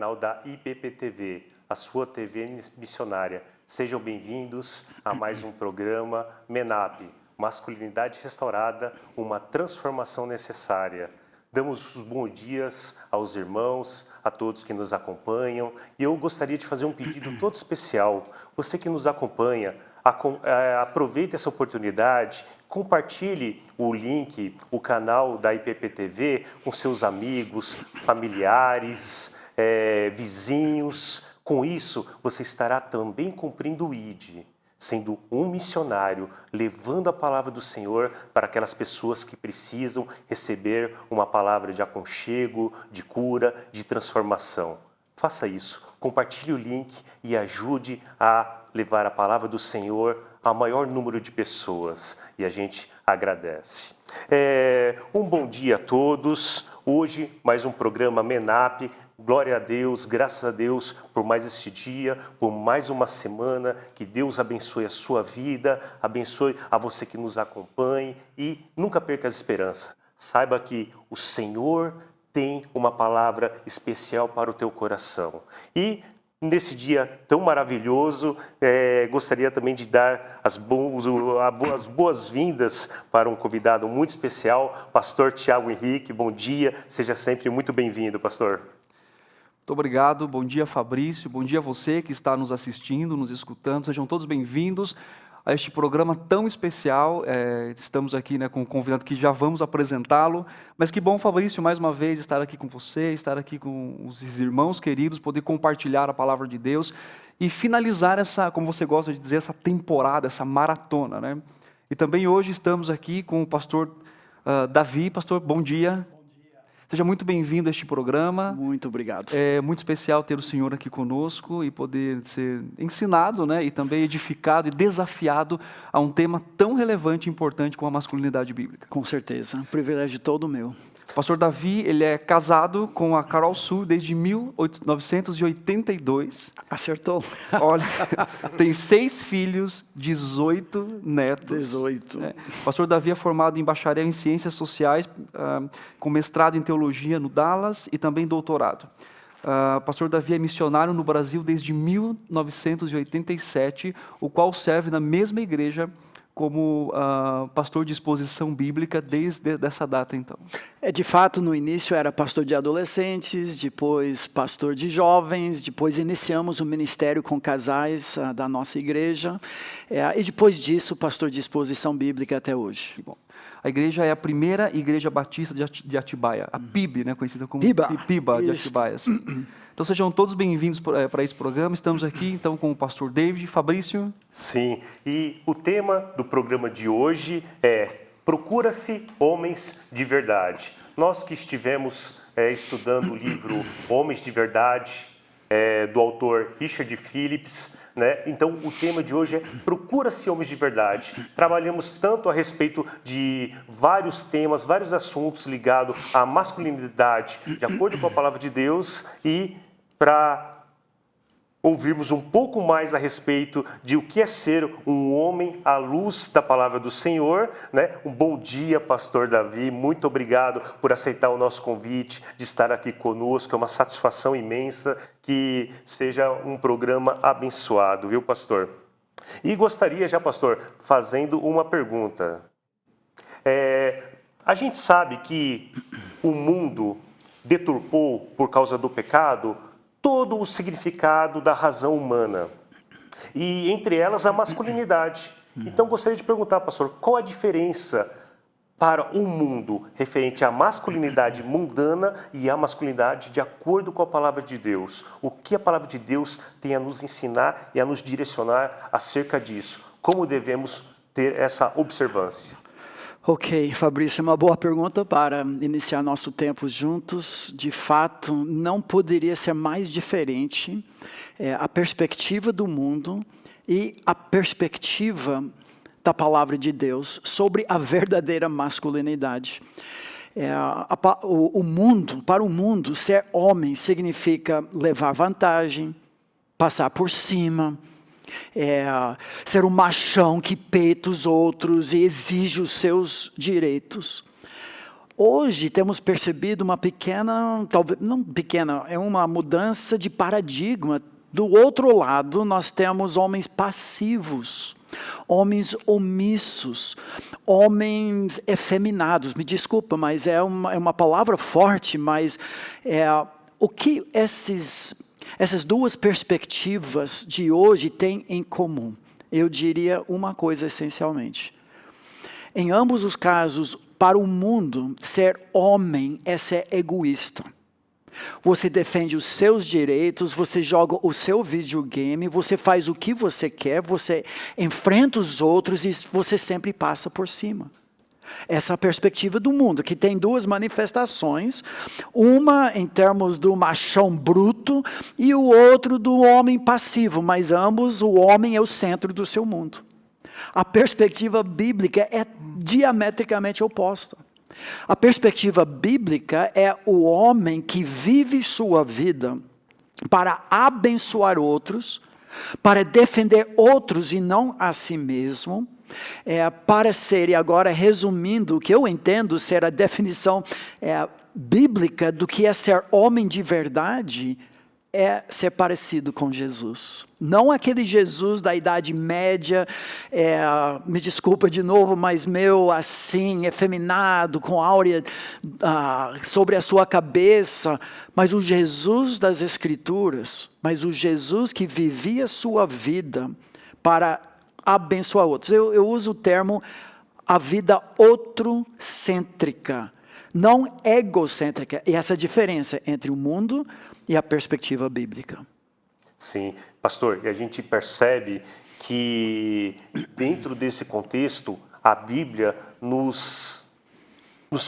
canal da IPPTV, a sua TV missionária. Sejam bem-vindos a mais um programa MENAP, Masculinidade Restaurada, uma transformação necessária. Damos os bons dias aos irmãos, a todos que nos acompanham, e eu gostaria de fazer um pedido todo especial. Você que nos acompanha, aproveite essa oportunidade, compartilhe o link, o canal da IPPTV com seus amigos, familiares, vizinhos. Com isso, você estará também cumprindo o ID, sendo um missionário, levando a palavra do Senhor para aquelas pessoas que precisam receber uma palavra de aconchego, de cura, de transformação. Faça isso, compartilhe o link e ajude a levar a palavra do Senhor a maior número de pessoas. E a gente agradece. Um bom dia a todos. Hoje, mais um programa MENAP. Glória a Deus, graças a Deus por mais este dia, por mais uma semana. Que Deus abençoe a sua vida, abençoe a você que nos acompanhe e nunca perca a esperança. Saiba que o Senhor tem uma palavra especial para o teu coração. E nesse dia tão maravilhoso, gostaria também de dar as boas-vindas para um convidado muito especial, pastor Tiago Henrique. Bom dia, seja sempre muito bem-vindo, pastor. Muito obrigado, bom dia Fabrício, bom dia a você que está nos assistindo, nos escutando, sejam todos bem-vindos a este programa tão especial. Estamos aqui com um convidado que já vamos apresentá-lo, mas que bom, Fabrício, mais uma vez estar aqui com você, estar aqui com os irmãos queridos, poder compartilhar a palavra de Deus e finalizar essa, como você gosta de dizer, essa temporada, essa maratona, né? E também hoje estamos aqui com o pastor Davi. Pastor, bom dia. Seja muito bem-vindo a este programa. Muito obrigado. É muito especial ter o senhor aqui conosco e poder ser ensinado, né, e também edificado e desafiado a um tema tão relevante e importante como a masculinidade bíblica. Com certeza, privilégio todo meu. Pastor Davi, ele é casado com a Carol Sul desde 1982. Acertou. Olha, tem 6 filhos, 18 netos. 18. Pastor Davi é formado em bacharel em Ciências Sociais, com mestrado em Teologia no Dallas e também doutorado. Pastor Davi é missionário no Brasil desde 1987, o qual serve na mesma igreja como pastor de exposição bíblica desde essa data, então. De fato, no início era pastor de adolescentes, depois pastor de jovens, depois iniciamos o ministério com casais da nossa igreja, e depois disso, pastor de exposição bíblica até hoje. Que bom. A igreja é a primeira igreja batista de Atibaia, a PIB, né, conhecida como PIBA de Atibaia. Assim. Então sejam todos bem-vindos para esse programa. Estamos aqui então com o pastor David. Fabrício? Sim, e o tema do programa de hoje é Procura-se Homens de Verdade. Nós que estivemos estudando o livro Homens de Verdade, do autor Richard Phillips, né? Então o tema de hoje é Procura-se Homens de Verdade. Trabalhamos tanto a respeito de vários temas, vários assuntos ligados à masculinidade, de acordo com a palavra de Deus, e para ouvirmos um pouco mais a respeito de o que é ser um homem à luz da palavra do Senhor, né? Um bom dia, pastor Davi, muito obrigado por aceitar o nosso convite de estar aqui conosco, é uma satisfação imensa, que seja um programa abençoado, viu, pastor? E gostaria já, pastor, fazendo uma pergunta. A gente sabe que o mundo deturpou, por causa do pecado, todo o significado da razão humana, e entre elas a masculinidade. Então gostaria de perguntar, pastor, qual a diferença para o mundo referente à masculinidade mundana e à masculinidade de acordo com a palavra de Deus? O que a palavra de Deus tem a nos ensinar e a nos direcionar acerca disso? Como devemos ter essa observância? Ok, Fabrício, é uma boa pergunta para iniciar nosso tempo juntos. De fato, não poderia ser mais diferente a perspectiva do mundo e a perspectiva da palavra de Deus sobre a verdadeira masculinidade. Para o mundo, ser homem significa levar vantagem, passar por cima, ser um machão que peita os outros e exige os seus direitos. hoje temos percebido uma pequena, talvez não pequena, é uma mudança de paradigma. Do outro lado, nós temos homens passivos, homens omissos, homens efeminados. Me desculpa, mas é uma palavra forte, mas o que essas duas perspectivas de hoje têm em comum? Eu diria uma coisa essencialmente. Em ambos os casos, para o mundo, ser homem é ser egoísta. Você defende os seus direitos, você joga o seu videogame, você faz o que você quer, você enfrenta os outros e você sempre passa por cima. Essa é a perspectiva do mundo, que tem duas manifestações, uma em termos do machão bruto e o outro do homem passivo, mas ambos o homem é o centro do seu mundo. A perspectiva bíblica é diametricamente oposta. A perspectiva bíblica é o homem que vive sua vida para abençoar outros, para defender outros e não a si mesmo, para ser, e agora resumindo, o que eu entendo ser a definição bíblica do que é ser homem de verdade, é ser parecido com Jesus. Não aquele Jesus da Idade Média, me desculpa de novo, mas meio assim, efeminado, com áurea sobre a sua cabeça, mas o Jesus das Escrituras, mas o Jesus que vivia sua vida para abençoar outros. Eu uso o termo a vida outrocêntrica, não egocêntrica, e essa diferença entre o mundo e a perspectiva bíblica. Sim, pastor, e a gente percebe que dentro desse contexto, a Bíblia nos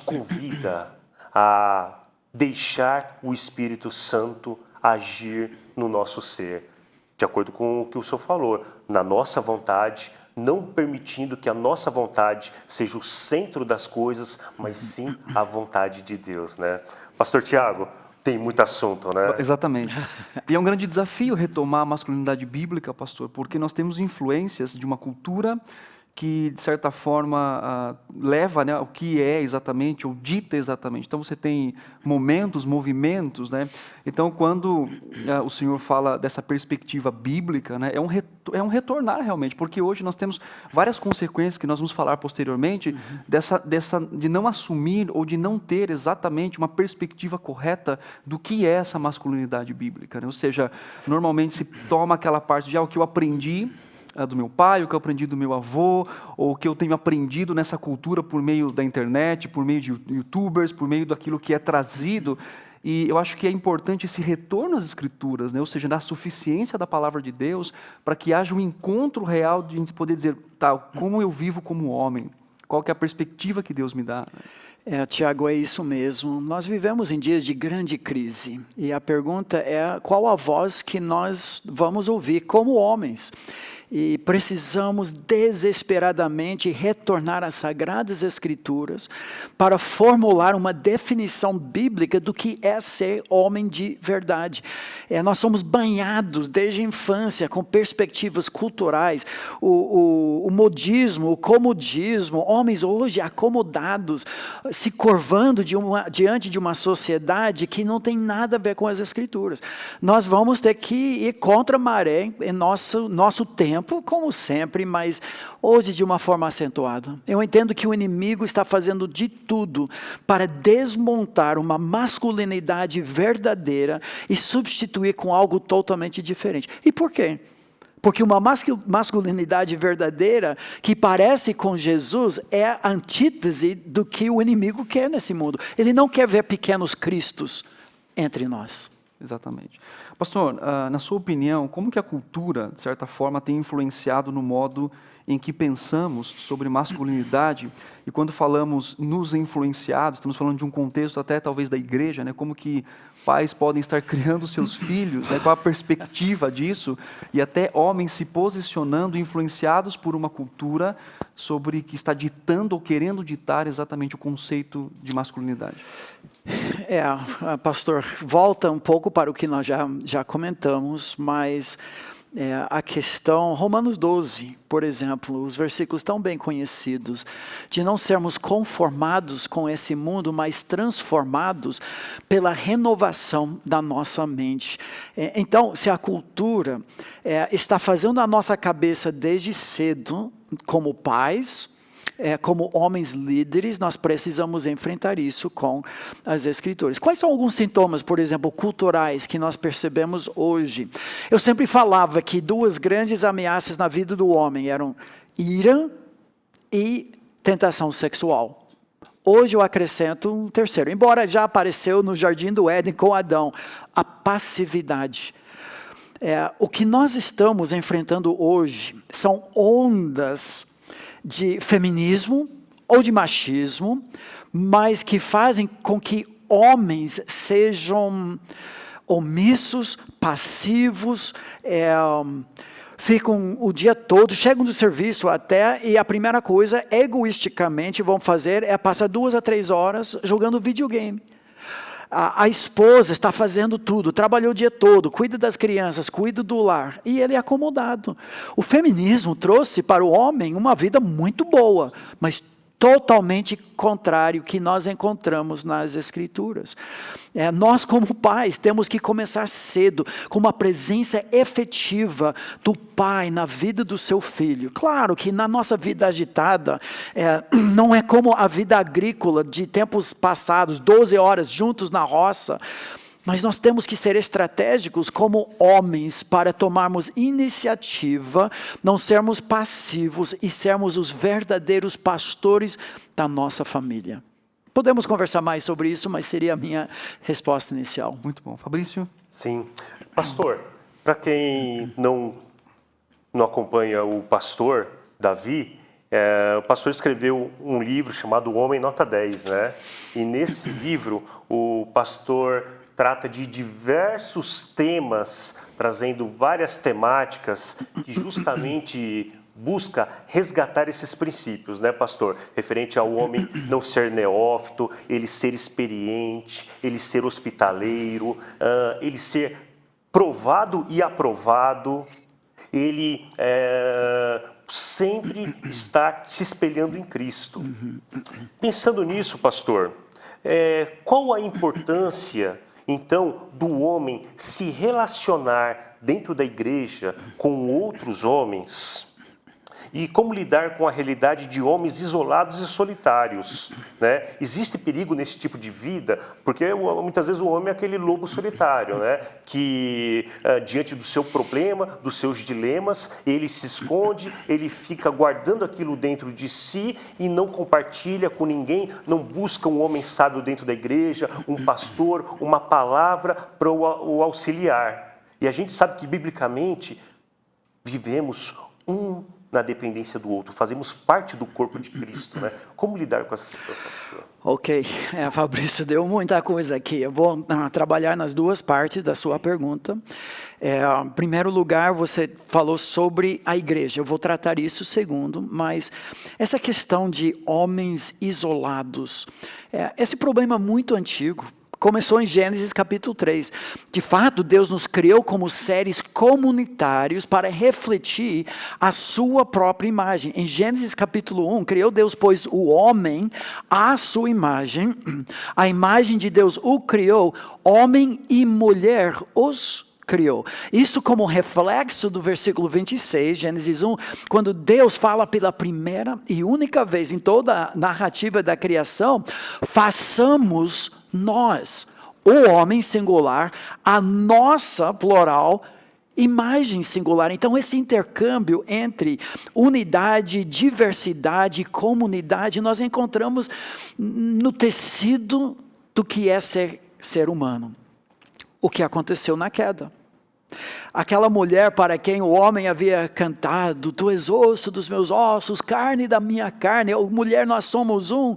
convida a deixar o Espírito Santo agir no nosso ser, de acordo com o que o senhor falou, na nossa vontade, não permitindo que a nossa vontade seja o centro das coisas, mas sim a vontade de Deus, né? Pastor Tiago, tem muito assunto, né? Exatamente. E é um grande desafio retomar a masculinidade bíblica, pastor, porque nós temos influências de uma cultura que, de certa forma, leva, né, o que é exatamente, ou dita exatamente. Então, você tem momentos, movimentos, né? Então, quando o senhor fala dessa perspectiva bíblica, né, é um retornar realmente, porque hoje nós temos várias consequências que nós vamos falar posteriormente, de não assumir ou de não ter exatamente uma perspectiva correta do que é essa masculinidade bíblica, né? Ou seja, normalmente se toma aquela parte de o que eu aprendi do meu pai, o que eu aprendi do meu avô, ou o que eu tenho aprendido nessa cultura por meio da internet, por meio de youtubers, por meio daquilo que é trazido. E eu acho que é importante esse retorno às Escrituras, né? Ou seja, na suficiência da palavra de Deus, para que haja um encontro real de a gente poder dizer, como eu vivo como homem, qual que é a perspectiva que Deus me dá. Tiago, é isso mesmo. Nós vivemos em dias de grande crise. E a pergunta é, qual a voz que nós vamos ouvir como homens? E precisamos desesperadamente retornar às Sagradas Escrituras para formular uma definição bíblica do que é ser homem de verdade. Nós somos banhados desde a infância com perspectivas culturais, o modismo, o comodismo, homens hoje acomodados, se curvando diante de uma sociedade que não tem nada a ver com as Escrituras. Nós vamos ter que ir contra a maré em nosso tempo, como sempre, mas hoje de uma forma acentuada. Eu entendo que o inimigo está fazendo de tudo para desmontar uma masculinidade verdadeira e substituir com algo totalmente diferente. E por quê? Porque uma masculinidade verdadeira que parece com Jesus é a antítese do que o inimigo quer nesse mundo. Ele não quer ver pequenos cristos entre nós. Exatamente. Pastor, na sua opinião, como que a cultura, de certa forma, tem influenciado no modo em que pensamos sobre masculinidade? E quando falamos nos influenciados, estamos falando de um contexto até talvez da igreja, né? Como que pais podem estar criando seus filhos, né? Qual a perspectiva disso? E até homens se posicionando, influenciados por uma cultura sobre que está ditando ou querendo ditar exatamente o conceito de masculinidade. Pastor, volta um pouco para o que nós já comentamos, mas a questão, Romanos 12, por exemplo, os versículos tão bem conhecidos, de não sermos conformados com esse mundo, mas transformados pela renovação da nossa mente. Então, se a cultura está fazendo a nossa cabeça desde cedo, como pais, como homens líderes, nós precisamos enfrentar isso com as Escrituras. Quais são alguns sintomas, por exemplo, culturais que nós percebemos hoje? Eu sempre falava que duas grandes ameaças na vida do homem eram ira e tentação sexual. Hoje eu acrescento um terceiro, embora já apareceu no Jardim do Éden com Adão, a passividade. O que nós estamos enfrentando hoje são ondas de feminismo ou de machismo, mas que fazem com que homens sejam omissos, passivos, ficam o dia todo, chegam do serviço até, e a primeira coisa, egoisticamente, vão fazer é passar 2 a 3 horas jogando videogame. A esposa está fazendo tudo, trabalhou o dia todo, cuida das crianças, cuida do lar, e ele é acomodado. O feminismo trouxe para o homem uma vida muito boa, mas totalmente contrário que nós encontramos nas Escrituras. Nós, como pais, temos que começar cedo, com uma presença efetiva do pai na vida do seu filho. Claro que na nossa vida agitada, não é como a vida agrícola de tempos passados, 12 horas juntos na roça, mas nós temos que ser estratégicos como homens para tomarmos iniciativa, não sermos passivos e sermos os verdadeiros pastores da nossa família. Podemos conversar mais sobre isso, mas seria a minha resposta inicial. Muito bom. Fabrício? Sim. Pastor, para quem não acompanha o pastor Davi, o pastor escreveu um livro chamado O Homem Nota 10, né? E nesse livro, o pastor trata de diversos temas, trazendo várias temáticas que justamente busca resgatar esses princípios, né, pastor? Referente ao homem não ser neófito, ele ser experiente, ele ser hospitaleiro, ele ser provado e aprovado, ele sempre estar se espelhando em Cristo. Pensando nisso, pastor, qual a importância então, do homem se relacionar dentro da igreja com outros homens? E como lidar com a realidade de homens isolados e solitários, né? Existe perigo nesse tipo de vida, porque muitas vezes o homem é aquele lobo solitário, né? Que diante do seu problema, dos seus dilemas, ele se esconde, ele fica guardando aquilo dentro de si e não compartilha com ninguém, não busca um homem sábio dentro da igreja, um pastor, uma palavra para o auxiliar. E a gente sabe que, biblicamente, vivemos na dependência do outro, fazemos parte do corpo de Cristo, né? Como lidar com essa situação, senhor? Ok, Fabrício, deu muita coisa aqui. Eu vou trabalhar nas duas partes da sua pergunta. Em primeiro lugar, você falou sobre a igreja. Eu vou tratar isso segundo, mas essa questão de homens isolados, esse problema é muito antigo. Começou em Gênesis capítulo 3. De fato, Deus nos criou como seres comunitários para refletir a sua própria imagem. Em Gênesis capítulo 1, criou Deus, pois, o homem à sua imagem. A imagem de Deus o criou, homem e mulher os criou. Isso como reflexo do versículo 26, Gênesis 1, quando Deus fala pela primeira e única vez em toda a narrativa da criação, façamos nós, o homem singular, a nossa, plural, imagem singular. Então esse intercâmbio entre unidade, diversidade e comunidade, nós encontramos no tecido do que é ser humano. O que aconteceu na queda. Aquela mulher para quem o homem havia cantado, tu és osso dos meus ossos, carne da minha carne, mulher, nós somos um.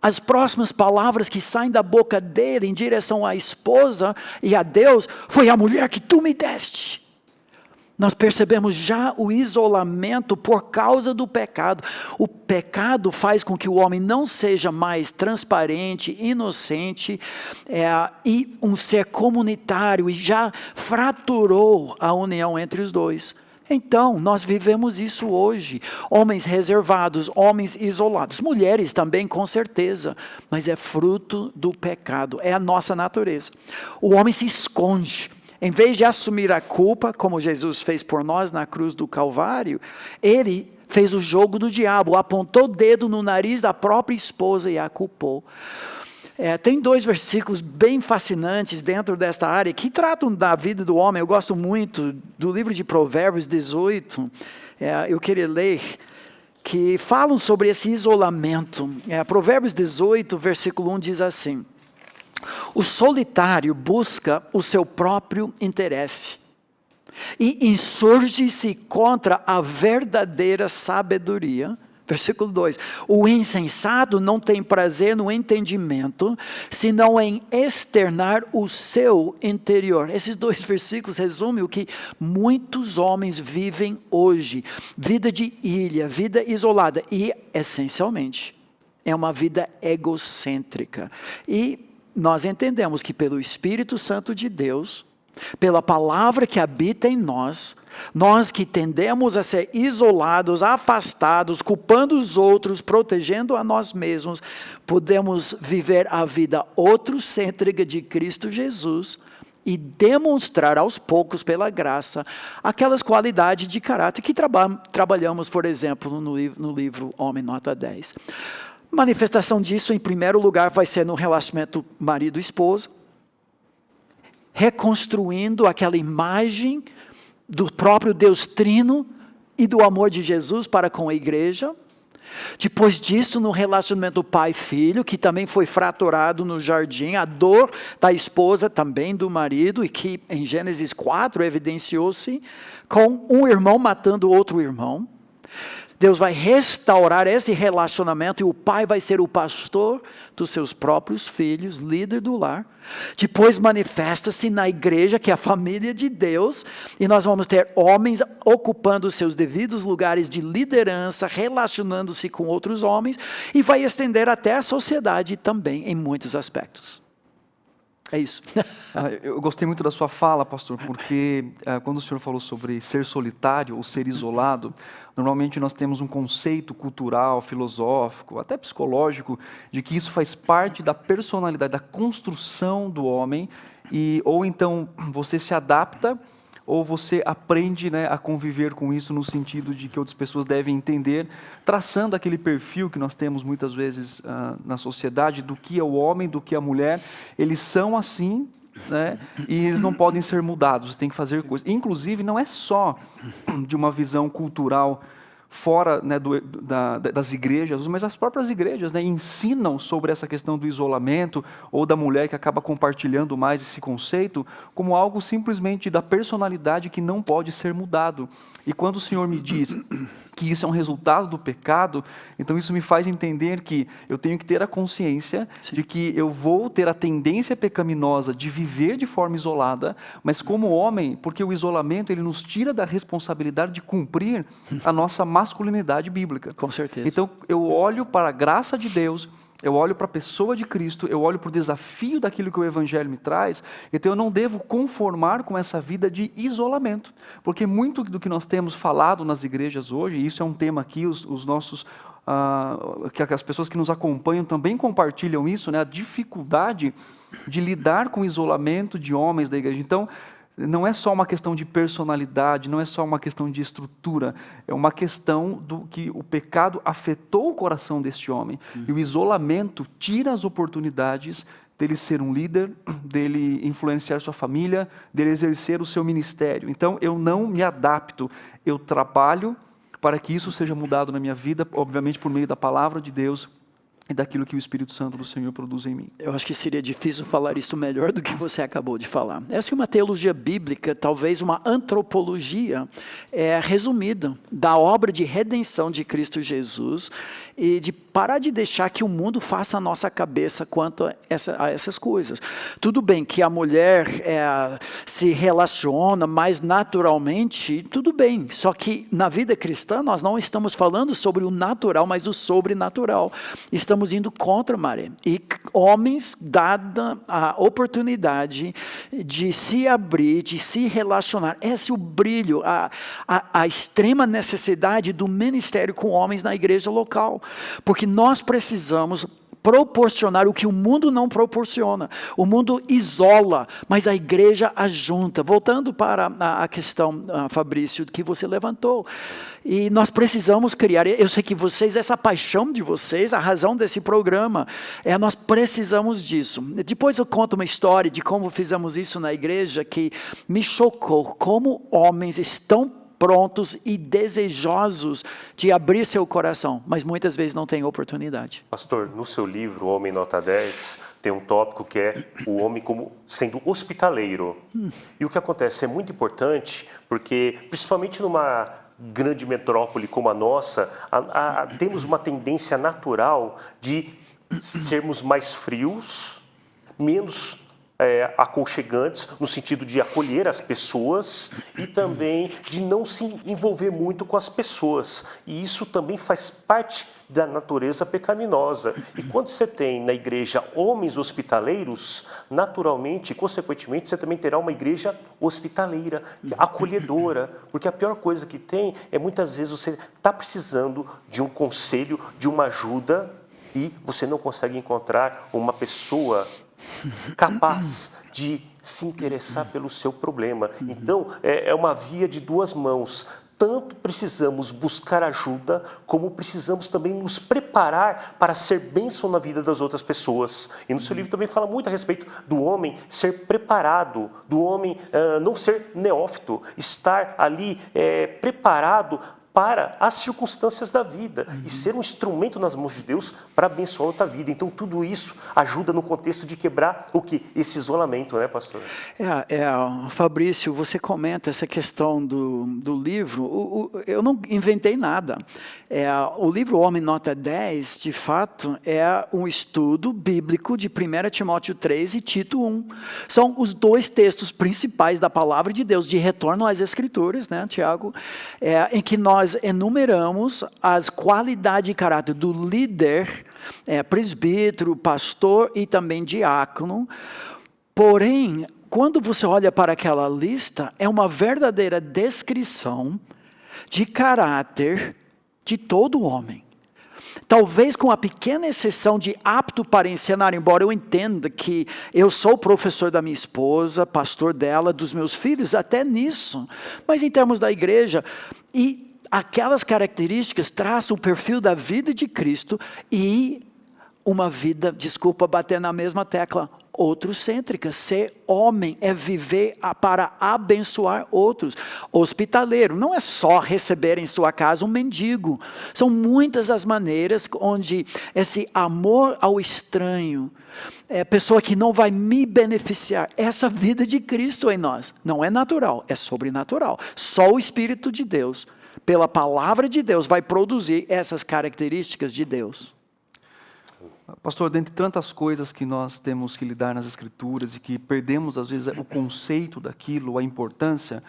As próximas palavras que saem da boca dele em direção à esposa e a Deus, foi a mulher que tu me deste. Nós percebemos já o isolamento por causa do pecado. O pecado faz com que o homem não seja mais transparente, inocente, e um ser comunitário, e já fraturou a união entre os dois. Então, nós vivemos isso hoje. Homens reservados, homens isolados. Mulheres também, com certeza. Mas é fruto do pecado, é a nossa natureza. O homem se esconde. Em vez de assumir a culpa, como Jesus fez por nós na cruz do Calvário, ele fez o jogo do diabo, apontou o dedo no nariz da própria esposa e a culpou. Tem 2 versículos bem fascinantes dentro desta área, que tratam da vida do homem. Eu gosto muito do livro de Provérbios 18, eu queria ler, que falam sobre esse isolamento. Provérbios 18, versículo 1 diz assim: o solitário busca o seu próprio interesse e insurge-se contra a verdadeira sabedoria. Versículo 2, o insensato não tem prazer no entendimento, senão em externar o seu interior. Esses 2 versículos resumem o que muitos homens vivem hoje. Vida de ilha, vida isolada e, essencialmente, é uma vida egocêntrica. E nós entendemos que pelo Espírito Santo de Deus, pela palavra que habita em nós, nós que tendemos a ser isolados, afastados, culpando os outros, protegendo a nós mesmos, podemos viver a vida outrocêntrica de Cristo Jesus e demonstrar aos poucos, pela graça, aquelas qualidades de caráter que trabalhamos, por exemplo, no livro Homem Nota 10. Manifestação disso, em primeiro lugar, vai ser no relacionamento marido-esposa, reconstruindo aquela imagem do próprio Deus Trino e do amor de Jesus para com a igreja. Depois disso, no relacionamento pai-filho, que também foi fraturado no jardim, a dor da esposa, também do marido, e que em Gênesis 4 evidenciou-se com um irmão matando outro irmão. Deus vai restaurar esse relacionamento e o pai vai ser o pastor dos seus próprios filhos, líder do lar. Depois manifesta-se na igreja, que é a família de Deus, e nós vamos ter homens ocupando os seus devidos lugares de liderança, relacionando-se com outros homens, e vai estender até a sociedade também, em muitos aspectos. É isso. Eu gostei muito da sua fala, pastor, porque quando o senhor falou sobre ser solitário ou ser isolado, normalmente nós temos um conceito cultural, filosófico, até psicológico, de que isso faz parte da personalidade, da construção do homem, ou então você se adapta, ou você aprende, né, a conviver com isso no sentido de que outras pessoas devem entender, traçando aquele perfil que nós temos muitas vezes na sociedade, do que é o homem, do que é a mulher. Eles são assim, né, e eles não podem ser mudados, tem que fazer coisas. Inclusive, não é só de uma visão cultural fora, né, das igrejas, mas as próprias igrejas, né, ensinam sobre essa questão do isolamento ou da mulher que acaba compartilhando mais esse conceito como algo simplesmente da personalidade que não pode ser mudado. E quando o Senhor me diz que isso é um resultado do pecado, então isso me faz entender que eu tenho que ter a consciência de que eu vou ter a tendência pecaminosa de viver de forma isolada, mas como homem, porque o isolamento ele nos tira da responsabilidade de cumprir a nossa masculinidade bíblica. Com certeza. Então eu olho para a graça de Deus, eu olho para a pessoa de Cristo, eu olho para o desafio daquilo que o Evangelho me traz, então eu não devo conformar com essa vida de isolamento, porque muito do que nós temos falado nas igrejas hoje, e isso é um tema aqui, os nossos, que as pessoas que nos acompanham também compartilham isso, né, a dificuldade de lidar com o isolamento de homens da igreja. Então, não é só uma questão de personalidade, não é só uma questão de estrutura, é uma questão do que o pecado afetou o coração deste homem. E o isolamento tira as oportunidades dele ser um líder, dele influenciar sua família, dele exercer o seu ministério. Então, eu não me adapto, eu trabalho para que isso seja mudado na minha vida, obviamente por meio da palavra de Deus, e daquilo que o Espírito Santo do Senhor produz em mim. Eu acho que seria difícil falar isso melhor do que você acabou de falar. Essa é uma teologia bíblica, talvez uma antropologia resumida da obra de redenção de Cristo Jesus e de parar de deixar que o mundo faça a nossa cabeça quanto a essas coisas. Tudo bem que a mulher se relaciona mais naturalmente, tudo bem. Só que na vida cristã nós não estamos falando sobre o natural, mas o sobrenatural. Estamos indo contra a maré. E homens, dada a oportunidade de se abrir, de se relacionar, esse é o brilho, a extrema necessidade do ministério com homens na igreja local. Porque nós precisamos proporcionar o que o mundo não proporciona. O mundo isola, mas a igreja ajunta. Voltando para a questão, Fabrício, que você levantou. E nós precisamos criar, eu sei que vocês, essa paixão de vocês, a razão desse programa, nós precisamos disso. Depois eu conto uma história de como fizemos isso na igreja, que me chocou, como homens estão prontos e desejosos de abrir seu coração, mas muitas vezes não têm oportunidade. Pastor, no seu livro, O Homem Nota 10, tem um tópico que é o homem como sendo hospitaleiro. E o que acontece é muito importante, porque principalmente numa grande metrópole como a nossa, temos uma tendência natural de sermos mais frios, menos aconchegantes, no sentido de acolher as pessoas e também de não se envolver muito com as pessoas. E isso também faz parte da natureza pecaminosa. E quando você tem na igreja homens hospitaleiros, naturalmente, consequentemente, você também terá uma igreja hospitaleira, acolhedora, porque a pior coisa que tem é muitas vezes você está precisando de um conselho, de uma ajuda, e você não consegue encontrar uma pessoa capaz de se interessar pelo seu problema. Então, é uma via de duas mãos. Tanto precisamos buscar ajuda, como precisamos também nos preparar para ser bênção na vida das outras pessoas. E no seu livro também fala muito a respeito do homem ser preparado, do homem não ser neófito, estar ali preparado para as circunstâncias da vida e ser um instrumento nas mãos de Deus para abençoar outra vida. Então, tudo isso ajuda no contexto de quebrar o que? Esse isolamento, né, pastor? Fabrício, você comenta essa questão do livro. Eu não inventei nada. O livro Homem Nota 10, de fato, é um estudo bíblico de 1 Timóteo 3 e Tito 1. São os dois textos principais da palavra de Deus, de retorno às Escrituras, né, Tiago? Em que nós enumeramos as qualidades de caráter do líder, presbítero, pastor e também diácono. Porém, quando você olha para aquela lista, é uma verdadeira descrição de caráter de todo homem. Talvez com a pequena exceção de apto para ensinar, embora eu entenda que eu sou professor da minha esposa, pastor dela, dos meus filhos, até nisso. Mas em termos da igreja, e aquelas características traçam o perfil da vida de Cristo e uma vida, desculpa bater na mesma tecla, outrocêntrica. Ser homem é viver para abençoar outros. Hospitaleiro não é só receber em sua casa um mendigo. São muitas as maneiras onde esse amor ao estranho, pessoa que não vai me beneficiar, essa vida de Cristo em nós, não é natural, é sobrenatural. Só o Espírito de Deus, pela palavra de Deus, vai produzir essas características de Deus. Pastor, dentre tantas coisas que nós temos que lidar nas Escrituras e que perdemos, às vezes, o conceito daquilo, a importância,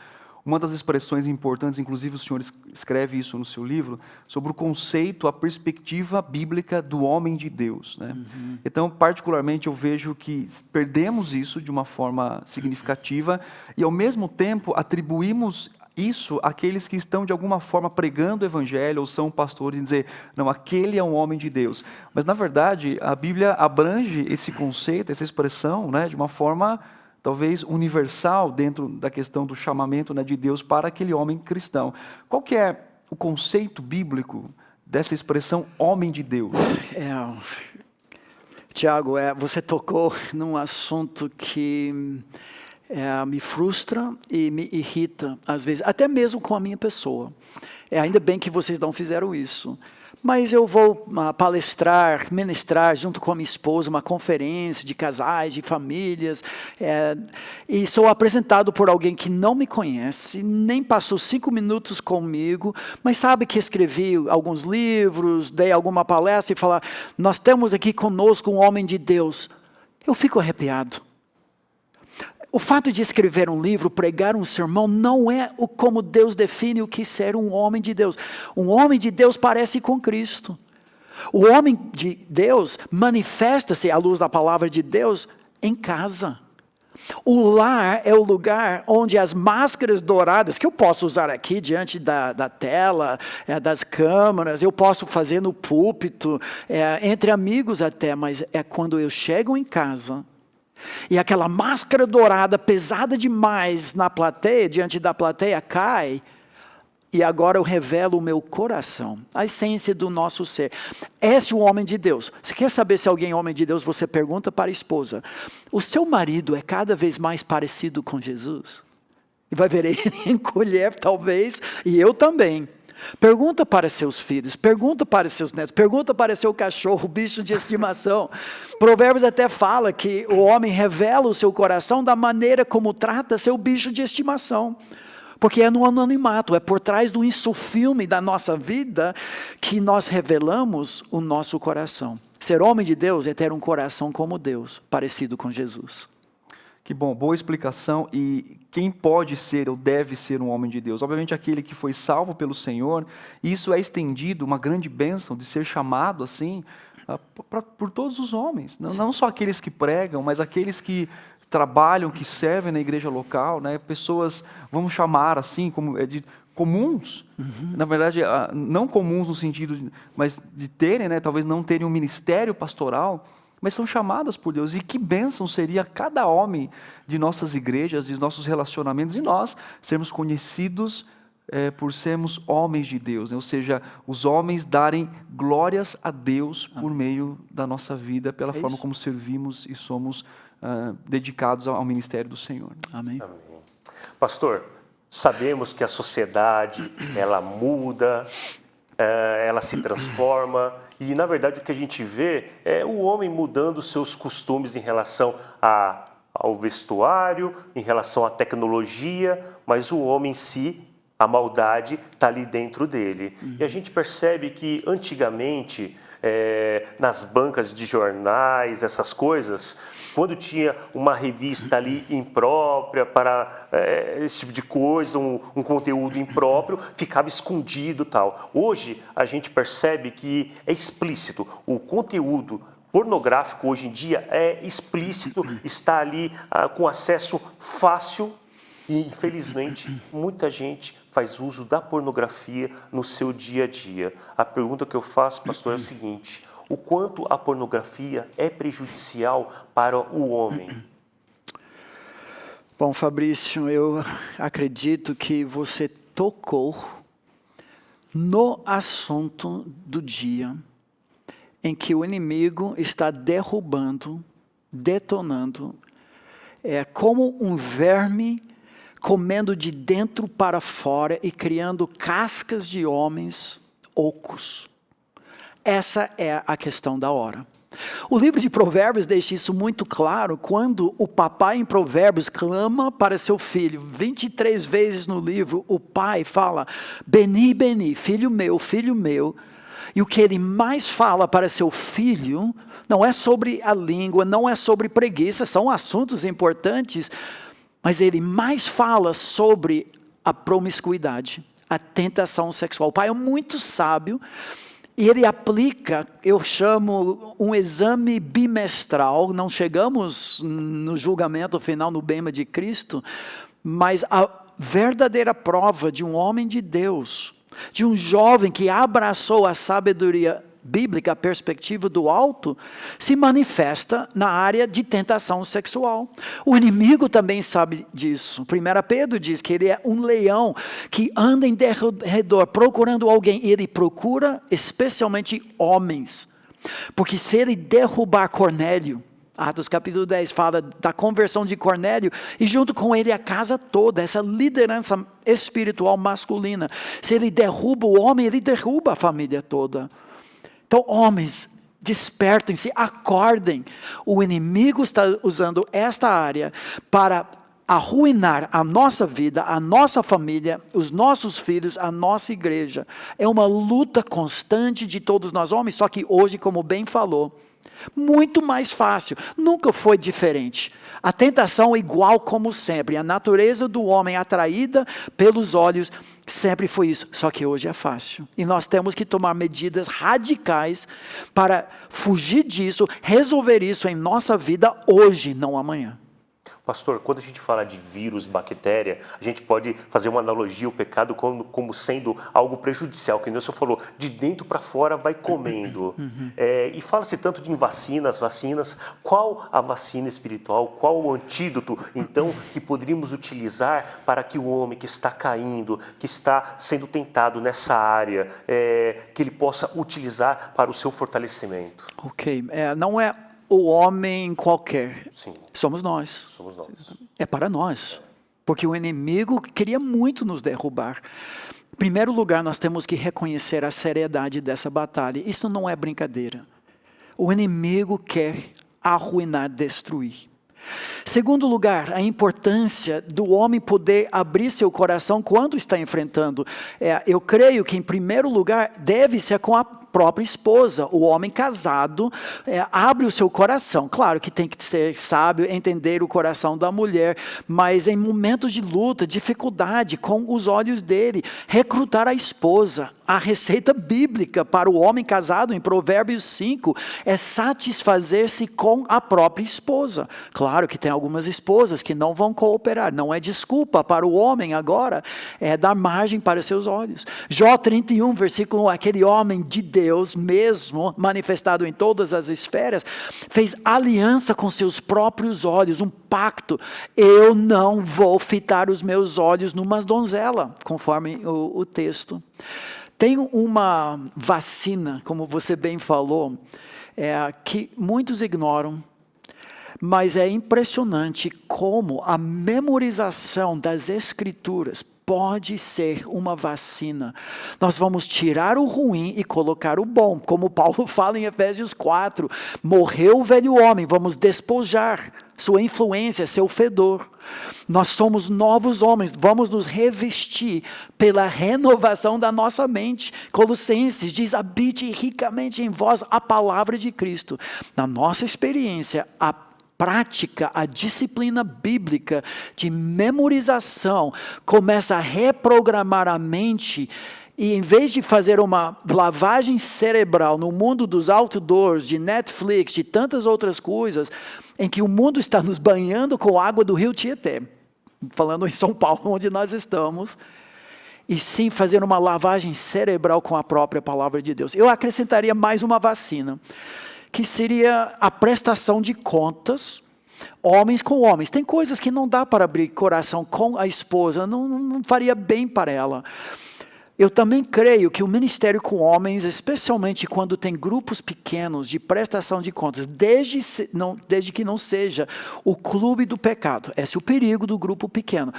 uma das expressões importantes, inclusive o senhor escreve isso no seu livro, sobre o conceito, a perspectiva bíblica do homem de Deus, né? Então, particularmente, eu vejo que perdemos isso de uma forma significativa e, ao mesmo tempo, atribuímos isso àqueles que estão de alguma forma pregando o evangelho ou são pastores e dizer, não, aquele é um homem de Deus. Mas na verdade a Bíblia abrange esse conceito, essa expressão, né, de uma forma talvez universal dentro da questão do chamamento, né, de Deus para aquele homem cristão. Qual que é o conceito bíblico dessa expressão homem de Deus? Tiago, você tocou num assunto que me frustra e me irrita, às vezes, até mesmo com a minha pessoa. Ainda bem que vocês não fizeram isso. Mas eu vou palestrar, ministrar junto com a minha esposa, uma conferência de casais, de famílias, e sou apresentado por alguém que não me conhece, nem passou 5 minutos comigo, mas sabe que escrevi alguns livros, dei alguma palestra e falar, nós temos aqui conosco um homem de Deus. Eu fico arrepiado. O fato de escrever um livro, pregar um sermão, não é como Deus define o que ser um homem de Deus. Um homem de Deus parece com Cristo. O homem de Deus manifesta-se à luz da palavra de Deus em casa. O lar é o lugar onde as máscaras douradas, que eu posso usar aqui diante da tela, das câmeras, eu posso fazer no púlpito, entre amigos até, mas é quando eu chego em casa, e aquela máscara dourada, pesada demais na plateia, diante da plateia, cai. E agora eu revelo o meu coração, a essência do nosso ser. Esse é o homem de Deus. Você quer saber se alguém é homem de Deus? Você pergunta para a esposa. O seu marido é cada vez mais parecido com Jesus? E vai ver ele encolher, talvez, e eu também. Pergunta para seus filhos, pergunta para seus netos, pergunta para seu cachorro, bicho de estimação. Provérbios até fala que o homem revela o seu coração da maneira como trata seu bicho de estimação. Porque é no anonimato, é por trás do insufilme da nossa vida que nós revelamos o nosso coração. Ser homem de Deus é ter um coração como Deus, parecido com Jesus. Que bom, boa explicação. E quem pode ser ou deve ser um homem de Deus? Obviamente aquele que foi salvo pelo Senhor, e isso é estendido, uma grande bênção de ser chamado assim, por todos os homens. Não só aqueles que pregam, mas aqueles que trabalham, que servem na igreja local, né? Pessoas, vamos chamar assim, como de comuns, na verdade, não comuns no sentido, mas de terem, né? Talvez não terem um ministério pastoral, mas são chamadas por Deus. E que bênção seria cada homem de nossas igrejas, de nossos relacionamentos, e nós sermos conhecidos por sermos homens de Deus, né? Ou seja, os homens darem glórias a Deus por meio da nossa vida, pela forma como servimos e somos dedicados ao ministério do Senhor. Amém. Amém. Pastor, sabemos que a sociedade, ela muda, ela se transforma, e na verdade o que a gente vê é o homem mudando seus costumes em relação ao vestuário, em relação à tecnologia, mas o homem em si, a maldade está ali dentro dele. E a gente percebe que antigamente, nas bancas de jornais, essas coisas, quando tinha uma revista ali imprópria para esse tipo de coisa, um conteúdo impróprio, ficava escondido e tal. Hoje, a gente percebe que é explícito. O conteúdo pornográfico hoje em dia é explícito, está ali com acesso fácil e, infelizmente, muita gente faz uso da pornografia no seu dia a dia. A pergunta que eu faço, pastor, é o seguinte: o quanto a pornografia é prejudicial para o homem? Bom, Fabrício, eu acredito que você tocou no assunto do dia em que o inimigo está derrubando, detonando, como um verme comendo de dentro para fora e criando cascas de homens ocos. Essa é a questão da hora. O livro de Provérbios deixa isso muito claro quando o papai em Provérbios clama para seu filho. 23 vezes no livro o pai fala: Beni, Beni, filho meu, filho meu. E o que ele mais fala para seu filho não é sobre a língua, não é sobre preguiça, são assuntos importantes, mas ele mais fala sobre a promiscuidade, a tentação sexual. O pai é muito sábio e ele aplica, eu chamo, um exame bimestral. Não chegamos no julgamento final, no bema de Cristo, mas a verdadeira prova de um homem de Deus, de um jovem que abraçou a sabedoria bíblica, a perspectiva do alto, se manifesta na área de tentação sexual. O inimigo também sabe disso. 1 Pedro diz que ele é um leão que anda em derredor procurando alguém, e ele procura especialmente homens, porque se ele derrubar Cornélio, Atos capítulo 10 fala da conversão de Cornélio e junto com ele a casa toda, essa liderança espiritual masculina. Se ele derruba o homem, ele derruba a família toda. Então, homens, despertem-se, acordem. O inimigo está usando esta área para arruinar a nossa vida, a nossa família, os nossos filhos, a nossa igreja. É uma luta constante de todos nós homens, só que hoje, como bem falou, muito mais fácil, nunca foi diferente. A tentação é igual como sempre, a natureza do homem atraída pelos olhos sempre foi isso, só que hoje é fácil. E nós temos que tomar medidas radicais para fugir disso, resolver isso em nossa vida hoje, não amanhã. Pastor, quando a gente fala de vírus, bactéria, a gente pode fazer uma analogia, o pecado como sendo algo prejudicial, que nem o senhor falou, de dentro para fora vai comendo. E fala-se tanto de vacinas, qual a vacina espiritual, qual o antídoto, então, que poderíamos utilizar para que o homem que está caindo, que está sendo tentado nessa área, que ele possa utilizar para o seu fortalecimento? Ok, não é o homem qualquer. Sim. Somos nós. Somos nós. É para nós. Porque o inimigo queria muito nos derrubar. Em primeiro lugar, nós temos que reconhecer a seriedade dessa batalha. Isso não é brincadeira. O inimigo quer arruinar, destruir. Segundo lugar, a importância do homem poder abrir seu coração quando está enfrentando. Eu creio que, em primeiro lugar, deve ser com a própria esposa. O homem casado abre o seu coração. Claro que tem que ser sábio, entender o coração da mulher, mas em momentos de luta, dificuldade, com os olhos dele, recrutar a esposa. A receita bíblica para o homem casado, em Provérbios 5, é satisfazer-se com a própria esposa. Claro que tem algumas esposas que não vão cooperar, não é desculpa para o homem agora, é dar margem para seus olhos. Jó 31, versículo 1, aquele homem de Deus mesmo, manifestado em todas as esferas, fez aliança com seus próprios olhos, um pacto. Eu não vou fitar os meus olhos numa donzela, conforme o texto. Tem uma vacina, como você bem falou, que muitos ignoram, mas é impressionante como a memorização das Escrituras pode ser uma vacina. Nós vamos tirar o ruim e colocar o bom, como Paulo fala em Efésios 4. Morreu o velho homem, vamos despojar sua influência, seu fedor. Nós somos novos homens, vamos nos revestir pela renovação da nossa mente. Colossenses diz, habite ricamente em vós a palavra de Cristo. Na nossa experiência, a prática, a disciplina bíblica de memorização começa a reprogramar a mente. E em vez de fazer uma lavagem cerebral no mundo dos outdoors, de Netflix, de tantas outras coisas, em que o mundo está nos banhando com água do rio Tietê, falando em São Paulo, onde nós estamos, e sim fazer uma lavagem cerebral com a própria palavra de Deus. Eu acrescentaria mais uma vacina, que seria a prestação de contas, homens com homens. Tem coisas que não dá para abrir coração com a esposa, não faria bem para ela. Eu também creio que o ministério com homens, especialmente quando tem grupos pequenos de prestação de contas, desde que não seja o clube do pecado. Esse é o perigo do grupo pequeno.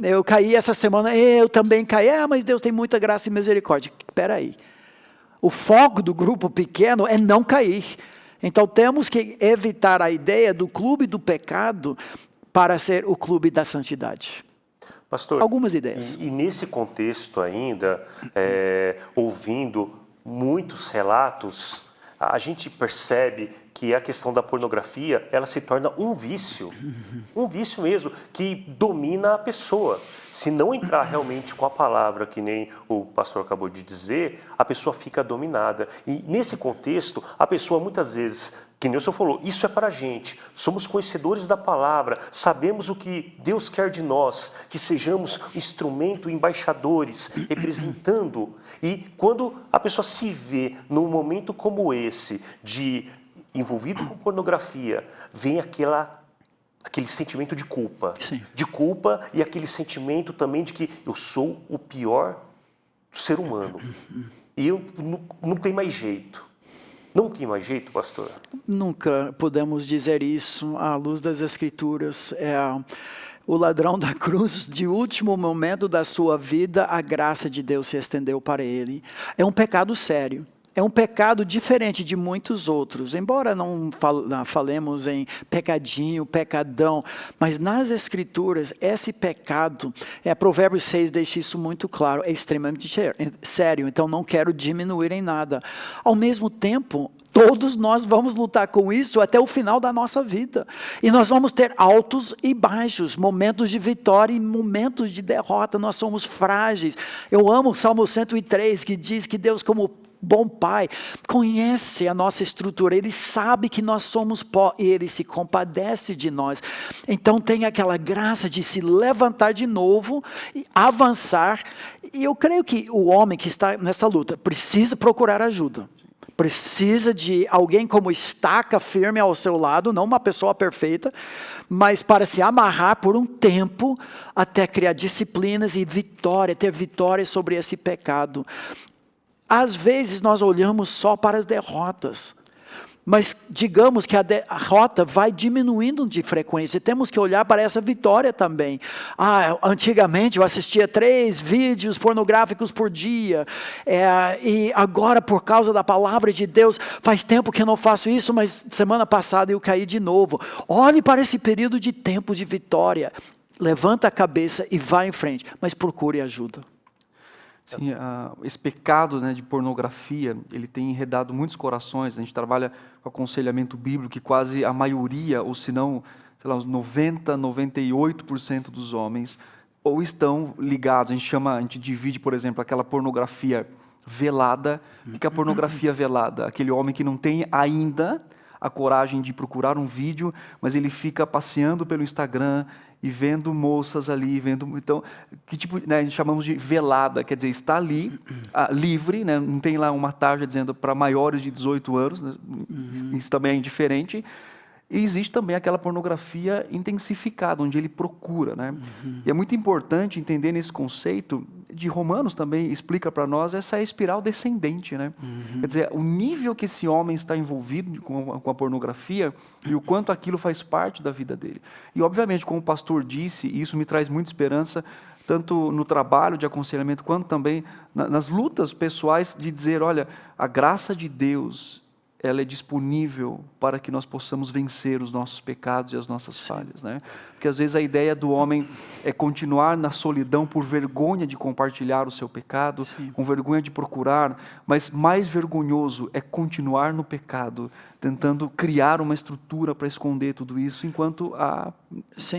Eu caí essa semana, eu também caí. Mas Deus tem muita graça e misericórdia. Espera aí. O foco do grupo pequeno é não cair. Então temos que evitar a ideia do clube do pecado para ser o clube da santidade. Pastor, algumas ideias. E nesse contexto ainda, ouvindo muitos relatos, a gente percebe que a questão da pornografia, ela se torna um vício mesmo, que domina a pessoa. Se não entrar realmente com a palavra, que nem o pastor acabou de dizer, a pessoa fica dominada. E nesse contexto, a pessoa muitas vezes, que nem o senhor falou, isso é para a gente, somos conhecedores da palavra, sabemos o que Deus quer de nós, que sejamos instrumento, embaixadores, representando. E quando a pessoa se vê num momento como esse, envolvido com pornografia, vem aquele sentimento de culpa. Sim. De culpa e aquele sentimento também de que eu sou o pior ser humano. E eu não tenho mais jeito. Não tem mais jeito, pastor? Nunca podemos dizer isso à luz das Escrituras. O ladrão da cruz, de último momento da sua vida, a graça de Deus se estendeu para ele. É um pecado sério. É um pecado diferente de muitos outros. Embora não falemos em pecadinho, pecadão, mas nas Escrituras, esse pecado, Provérbios 6 deixa isso muito claro, é extremamente sério. Então não quero diminuir em nada. Ao mesmo tempo, todos nós vamos lutar com isso até o final da nossa vida. E nós vamos ter altos e baixos, momentos de vitória e momentos de derrota. Nós somos frágeis. Eu amo o Salmo 103, que diz que Deus, como bom pai, conhece a nossa estrutura, Ele sabe que nós somos pó e Ele se compadece de nós. Então tem aquela graça de se levantar de novo, e avançar. E eu creio que o homem que está nessa luta precisa procurar ajuda. Precisa de alguém como estaca firme ao seu lado, não uma pessoa perfeita, mas para se amarrar por um tempo, até criar disciplinas e vitória, ter vitória sobre esse pecado. Às vezes nós olhamos só para as derrotas, mas digamos que a derrota vai diminuindo de frequência, temos que olhar para essa vitória também. Antigamente eu assistia 3 vídeos pornográficos por dia, e agora por causa da palavra de Deus, faz tempo que eu não faço isso, mas semana passada eu caí de novo. Olhe para esse período de tempo de vitória, levanta a cabeça e vá em frente, mas procure ajuda. Sim, esse pecado, né, de pornografia, ele tem enredado muitos corações. A gente trabalha com aconselhamento bíblico que quase a maioria, ou se não, sei lá, uns 90, 98% dos homens ou estão ligados. A gente divide, por exemplo, aquela pornografia velada. O que é a pornografia velada? Aquele homem que não tem ainda a coragem de procurar um vídeo, mas ele fica passeando pelo Instagram e vendo moças ali, então, que tipo, né, a gente chamamos de velada, quer dizer, está ali, livre, né, não tem lá uma tarja dizendo para maiores de 18 anos, né, isso também é indiferente. E existe também aquela pornografia intensificada, onde ele procura, né? E é muito importante entender nesse conceito, de Romanos também explica para nós, essa espiral descendente, né? Quer dizer, o nível que esse homem está envolvido com a pornografia e o quanto aquilo faz parte da vida dele. E obviamente, como o pastor disse, e isso me traz muita esperança, tanto no trabalho de aconselhamento, quanto também nas lutas pessoais de dizer, olha, a graça de Deus, ela é disponível para que nós possamos vencer os nossos pecados e as nossas falhas, né? Porque às vezes a ideia do homem é continuar na solidão por vergonha de compartilhar o seu pecado, com vergonha de procurar, mas mais vergonhoso é continuar no pecado, tentando criar uma estrutura para esconder tudo isso, enquanto a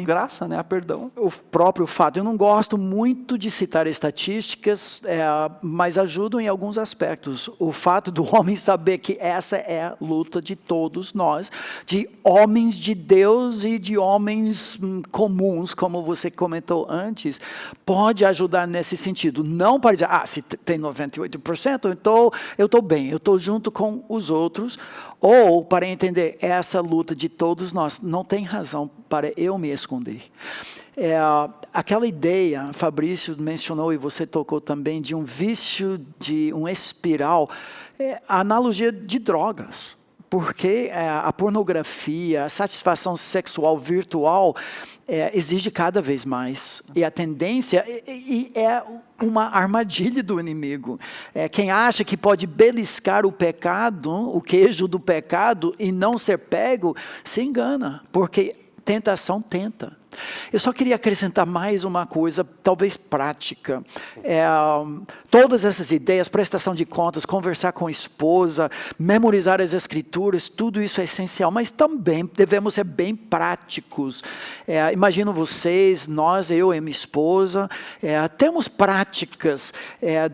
graça, né, a perdão. O próprio fato, eu não gosto muito de citar estatísticas, mas ajudam em alguns aspectos. O fato do homem saber que essa é a luta de todos nós, de homens de Deus e de homens comuns, como você comentou antes, pode ajudar nesse sentido. Não para dizer, se tem 98%, então eu estou bem, eu estou junto com os outros, ou para entender essa luta de todos nós, não tem razão para eu me esconder. Aquela ideia, Fabrício mencionou e você tocou também, de um vício, de um espiral, a analogia de drogas. Porque a pornografia, a satisfação sexual virtual exige cada vez mais. E a tendência é uma armadilha do inimigo. Quem acha que pode beliscar o pecado, o queijo do pecado, e não ser pego, se engana. Porque tentação tenta. Eu só queria acrescentar mais uma coisa, talvez prática. Todas essas ideias, prestação de contas, conversar com a esposa, memorizar as escrituras, tudo isso é essencial, mas também devemos ser bem práticos. Imagino vocês, nós, eu e minha esposa, temos práticas,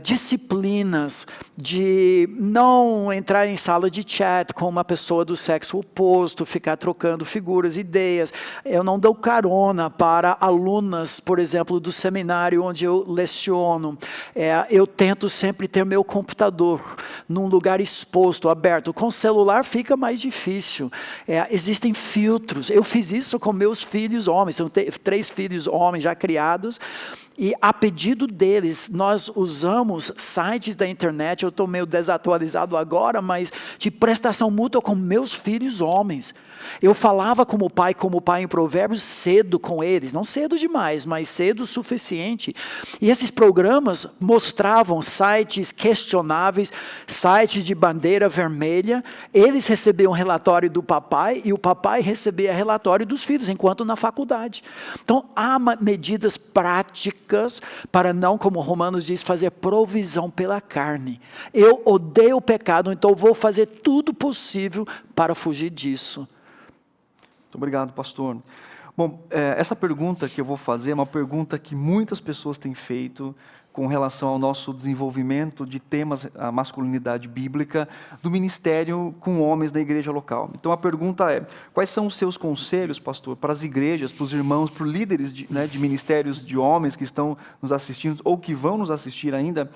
disciplinas de não entrar em sala de chat com uma pessoa do sexo oposto, ficar trocando figuras, ideias. Eu não dou carona para alunas, por exemplo, do seminário onde eu leciono. Eu tento sempre ter meu computador num lugar exposto, aberto. Com o celular fica mais difícil. Existem filtros. Eu fiz isso com meus filhos homens. Eu tenho 3 filhos homens já criados. E a pedido deles, nós usamos sites da internet, eu estou meio desatualizado agora, mas de prestação mútua com meus filhos homens. Eu falava como pai em Provérbios, cedo com eles, não cedo demais, mas cedo o suficiente. E esses programas mostravam sites questionáveis, sites de bandeira vermelha. Eles recebiam relatório do papai e o papai recebia relatório dos filhos, enquanto na faculdade. Então, há medidas práticas para não, como Romanos diz, fazer provisão pela carne. Eu odeio o pecado, então vou fazer tudo possível para fugir disso. Muito obrigado, pastor. Bom, essa pergunta que eu vou fazer é uma pergunta que muitas pessoas têm feito com relação ao nosso desenvolvimento de temas, a masculinidade bíblica, do ministério com homens da igreja local. Então a pergunta é, quais são os seus conselhos, pastor, para as igrejas, para os irmãos, para os líderes de ministérios de homens que estão nos assistindo ou que vão nos assistir ainda,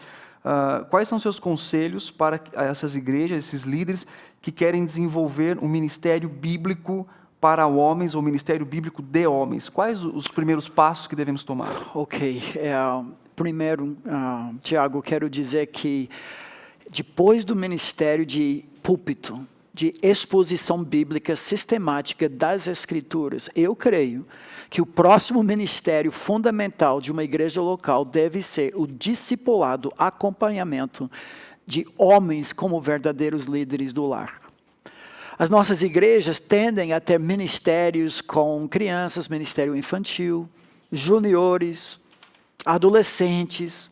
quais são os seus conselhos para essas igrejas, esses líderes que querem desenvolver um ministério bíblico para homens, ou ministério bíblico de homens? Quais os primeiros passos que devemos tomar? Ok. Primeiro, Tiago, quero dizer que depois do ministério de púlpito, de exposição bíblica sistemática das Escrituras, eu creio que o próximo ministério fundamental de uma igreja local deve ser o discipulado, acompanhamento de homens como verdadeiros líderes do lar. As nossas igrejas tendem a ter ministérios com crianças, ministério infantil, juniores, adolescentes,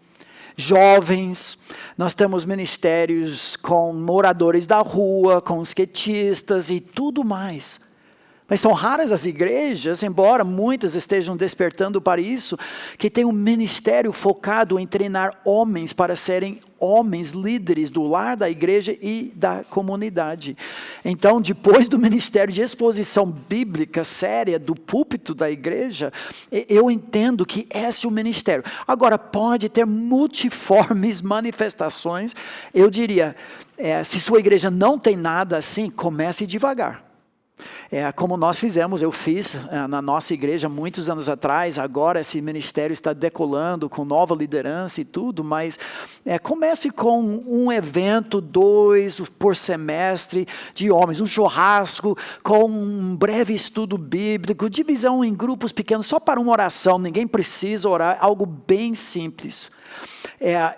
jovens. Nós temos ministérios com moradores da rua, com skatistas e tudo mais. Mas são raras as igrejas, embora muitas estejam despertando para isso, que tem um ministério focado em treinar homens para serem homens líderes do lar, da igreja e da comunidade. Então, depois do ministério de exposição bíblica séria do púlpito da igreja, eu entendo que esse é o ministério. Agora, pode ter multiformes manifestações. Eu diria, se sua igreja não tem nada assim, comece devagar. Como nós fizemos, eu fiz na nossa igreja muitos anos atrás. Agora esse ministério está decolando com nova liderança e tudo, mas comece com um evento, 2 por semestre de homens, um churrasco com um breve estudo bíblico, divisão em grupos pequenos, só para uma oração, ninguém precisa orar, algo bem simples.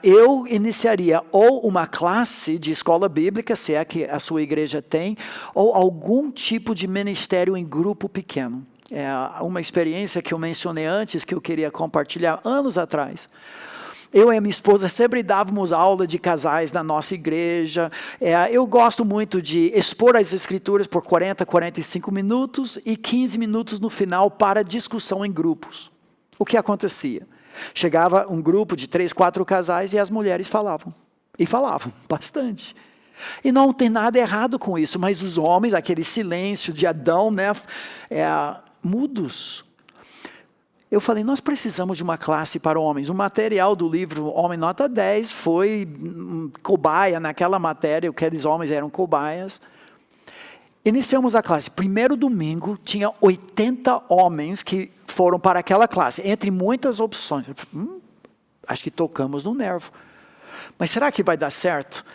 Eu iniciaria ou uma classe de escola bíblica, se é que a sua igreja tem, ou algum tipo de ministério em grupo pequeno. Uma experiência que eu mencionei antes, que eu queria compartilhar anos atrás. Eu e a minha esposa sempre dávamos aula de casais na nossa igreja. Eu gosto muito de expor as escrituras por 40, 45 minutos e 15 minutos no final para discussão em grupos. O que acontecia? Chegava um grupo de 3, 4 casais e as mulheres falavam. E falavam bastante. E não tem nada errado com isso, mas os homens, aquele silêncio de Adão, mudos. Eu falei, nós precisamos de uma classe para homens. O material do livro Homem Nota 10 foi cobaia naquela matéria, aqueles homens eram cobaias. Iniciamos a classe. Primeiro domingo, tinha 80 homens que foram para aquela classe, entre muitas opções. Acho que tocamos no nervo. Mas será que vai dar certo?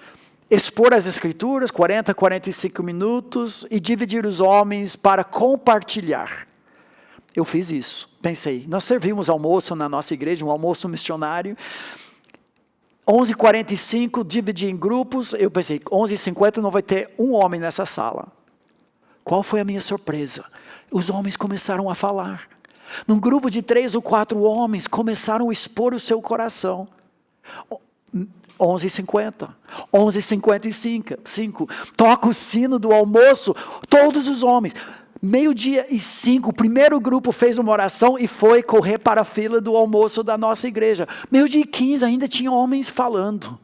Expor as escrituras, 40, 45 minutos, e dividir os homens para compartilhar. Eu fiz isso, pensei. Nós servimos almoço na nossa igreja, um almoço missionário. 11h45, dividi em grupos. Eu pensei, 11h50 não vai ter um homem nessa sala. Qual foi a minha surpresa? Os homens começaram a falar. Num grupo de 3 ou 4 homens, começaram a expor o seu coração. 11h50, 11h55, toca o sino do almoço, todos os homens. 12h05, o primeiro grupo fez uma oração e foi correr para a fila do almoço da nossa igreja. 12h15 ainda tinha homens falando.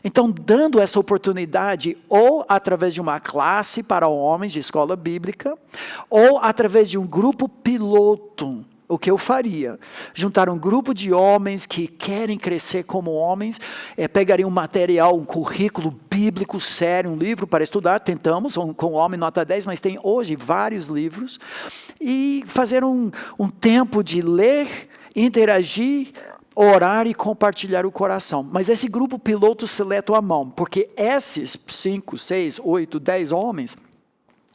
Então, dando essa oportunidade, ou através de uma classe para homens de escola bíblica, ou através de um grupo piloto, o que eu faria? Juntar um grupo de homens que querem crescer como homens, pegaria um material, um currículo bíblico sério, um livro para estudar, tentamos com o Homem Nota 10, mas tem hoje vários livros, e fazer um tempo de ler, interagir, orar e compartilhar o coração. Mas esse grupo piloto seleto a mão, porque esses 5, 6, 8, 10 homens,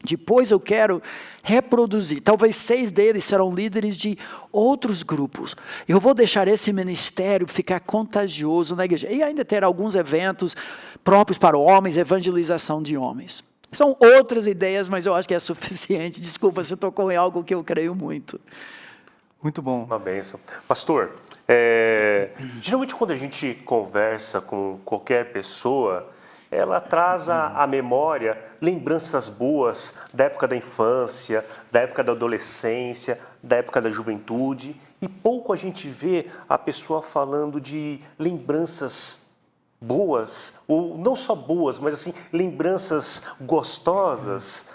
depois eu quero reproduzir. Talvez 6 deles serão líderes de outros grupos. Eu vou deixar esse ministério ficar contagioso na igreja. E ainda ter alguns eventos próprios para homens, evangelização de homens. São outras ideias, mas eu acho que é suficiente. Desculpa, você tocou em algo que eu creio muito. Muito bom. Uma bênção. Pastor, geralmente quando a gente conversa com qualquer pessoa, ela traz à memória lembranças boas da época da infância, da época da adolescência, da época da juventude, e pouco a gente vê a pessoa falando de lembranças boas, ou não só boas, mas assim, lembranças gostosas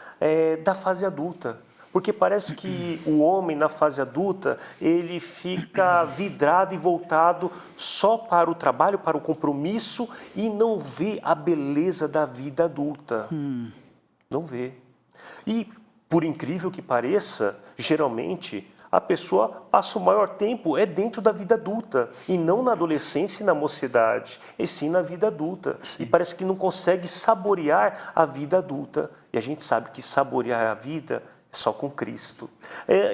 da fase adulta. Porque parece que o homem na fase adulta, ele fica vidrado e voltado só para o trabalho, para o compromisso, e não vê a beleza da vida adulta. Não vê. E, por incrível que pareça, geralmente a pessoa passa o maior tempo dentro da vida adulta, e não na adolescência e na mocidade, e sim na vida adulta. Sim. E parece que não consegue saborear a vida adulta. E a gente sabe que saborear a vida só com Cristo.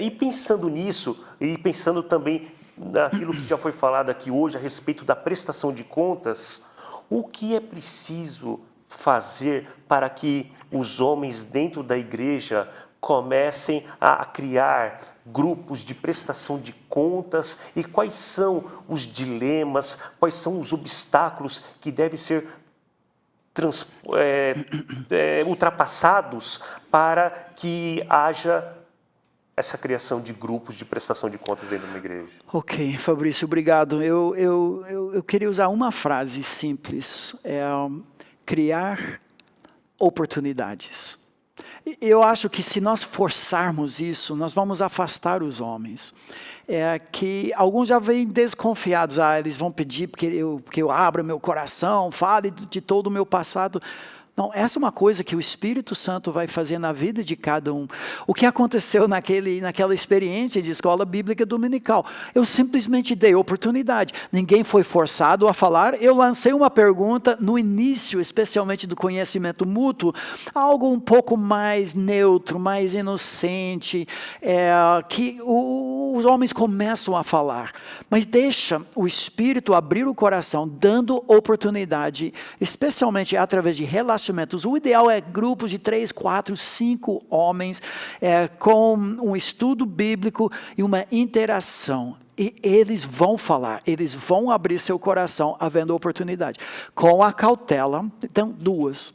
E pensando nisso, e pensando também naquilo que já foi falado aqui hoje a respeito da prestação de contas, o que é preciso fazer para que os homens dentro da igreja comecem a criar grupos de prestação de contas, e quais são os dilemas, quais são os obstáculos que devem ser ultrapassados para que haja essa criação de grupos de prestação de contas dentro de uma igreja? Ok, Fabrício, obrigado. Eu queria usar uma frase simples, criar oportunidades. Eu acho que se nós forçarmos isso, nós vamos afastar os homens. Que alguns já vêm desconfiados, eles vão pedir que eu abra meu coração, fale de todo o meu passado. Não, essa é uma coisa que o Espírito Santo vai fazer na vida de cada um. O que aconteceu naquela experiência de escola bíblica dominical? Eu simplesmente dei oportunidade. Ninguém foi forçado a falar. Eu lancei uma pergunta no início, especialmente do conhecimento mútuo, algo um pouco mais neutro, mais inocente, que os homens começam a falar. Mas deixa o Espírito abrir o coração, dando oportunidade, especialmente através de relacionamentos. O ideal é grupos de 3, 4, 5 homens, com um estudo bíblico e uma interação. E eles vão falar, eles vão abrir seu coração havendo oportunidade. Com a cautela, então 2.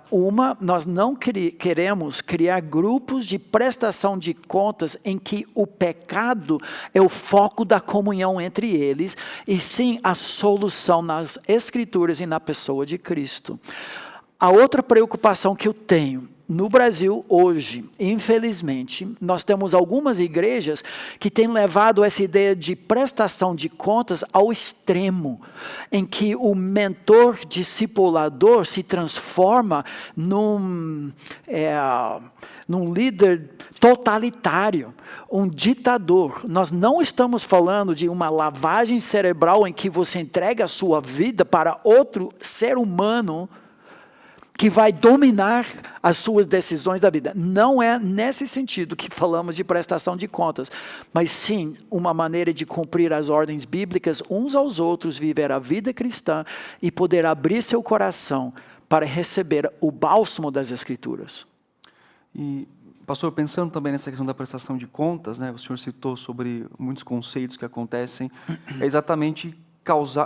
Uma, nós não queremos criar grupos de prestação de contas em que o pecado é o foco da comunhão entre eles, e sim a solução nas Escrituras e na pessoa de Cristo. A outra preocupação que eu tenho no Brasil hoje, infelizmente, nós temos algumas igrejas que têm levado essa ideia de prestação de contas ao extremo, em que o mentor discipulador se transforma num líder totalitário, um ditador. Nós não estamos falando de uma lavagem cerebral em que você entrega a sua vida para outro ser humano que vai dominar as suas decisões da vida. Não é nesse sentido que falamos de prestação de contas, mas sim uma maneira de cumprir as ordens bíblicas uns aos outros, viver a vida cristã e poder abrir seu coração para receber o bálsamo das Escrituras. E, pastor, pensando também nessa questão da prestação de contas, né, o senhor citou sobre muitos conceitos que acontecem, é exatamente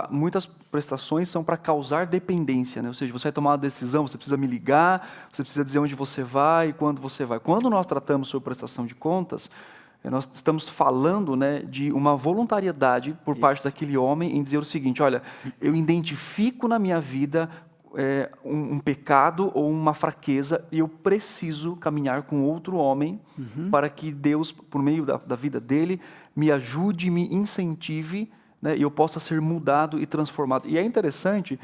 muitas prestações são para causar dependência, né? Ou seja, você vai tomar uma decisão, você precisa me ligar, você precisa dizer onde você vai e quando você vai. Quando nós tratamos sobre prestação de contas, nós estamos falando, né, de uma voluntariedade por parte daquele homem em dizer o seguinte: olha, eu identifico na minha vida um pecado ou uma fraqueza, e eu preciso caminhar com outro homem para que Deus, por meio da vida dele, me ajude, me incentive, né, e eu possa ser mudado e transformado. E é interessante,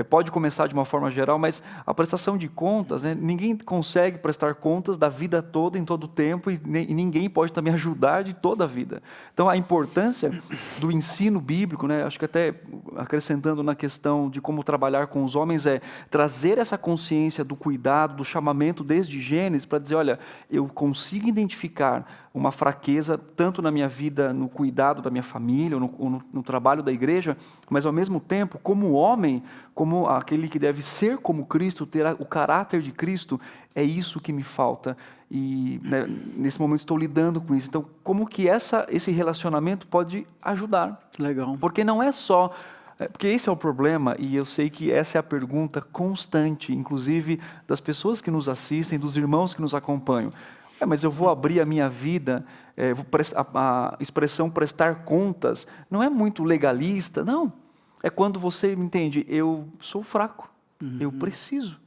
pode começar de uma forma geral, mas a prestação de contas, né, ninguém consegue prestar contas da vida toda, em todo o tempo, e ninguém pode também ajudar de toda a vida. Então, a importância do ensino bíblico, né, acho que até acrescentando na questão de como trabalhar com os homens, é trazer essa consciência do cuidado, do chamamento desde Gênesis, para dizer, olha, eu consigo identificar uma fraqueza, tanto na minha vida, no cuidado da minha família, ou no trabalho da igreja, mas ao mesmo tempo, como homem, como aquele que deve ser como Cristo, ter o caráter de Cristo, é isso que me falta. E né, nesse momento estou lidando com isso. Então, como que esse relacionamento pode ajudar? Legal. Porque não é só... Porque esse é o problema, e eu sei que essa é a pergunta constante, inclusive das pessoas que nos assistem, dos irmãos que nos acompanham. Mas eu vou abrir a minha vida, a expressão prestar contas, não é muito legalista, não. É quando você entende, eu sou fraco, eu preciso.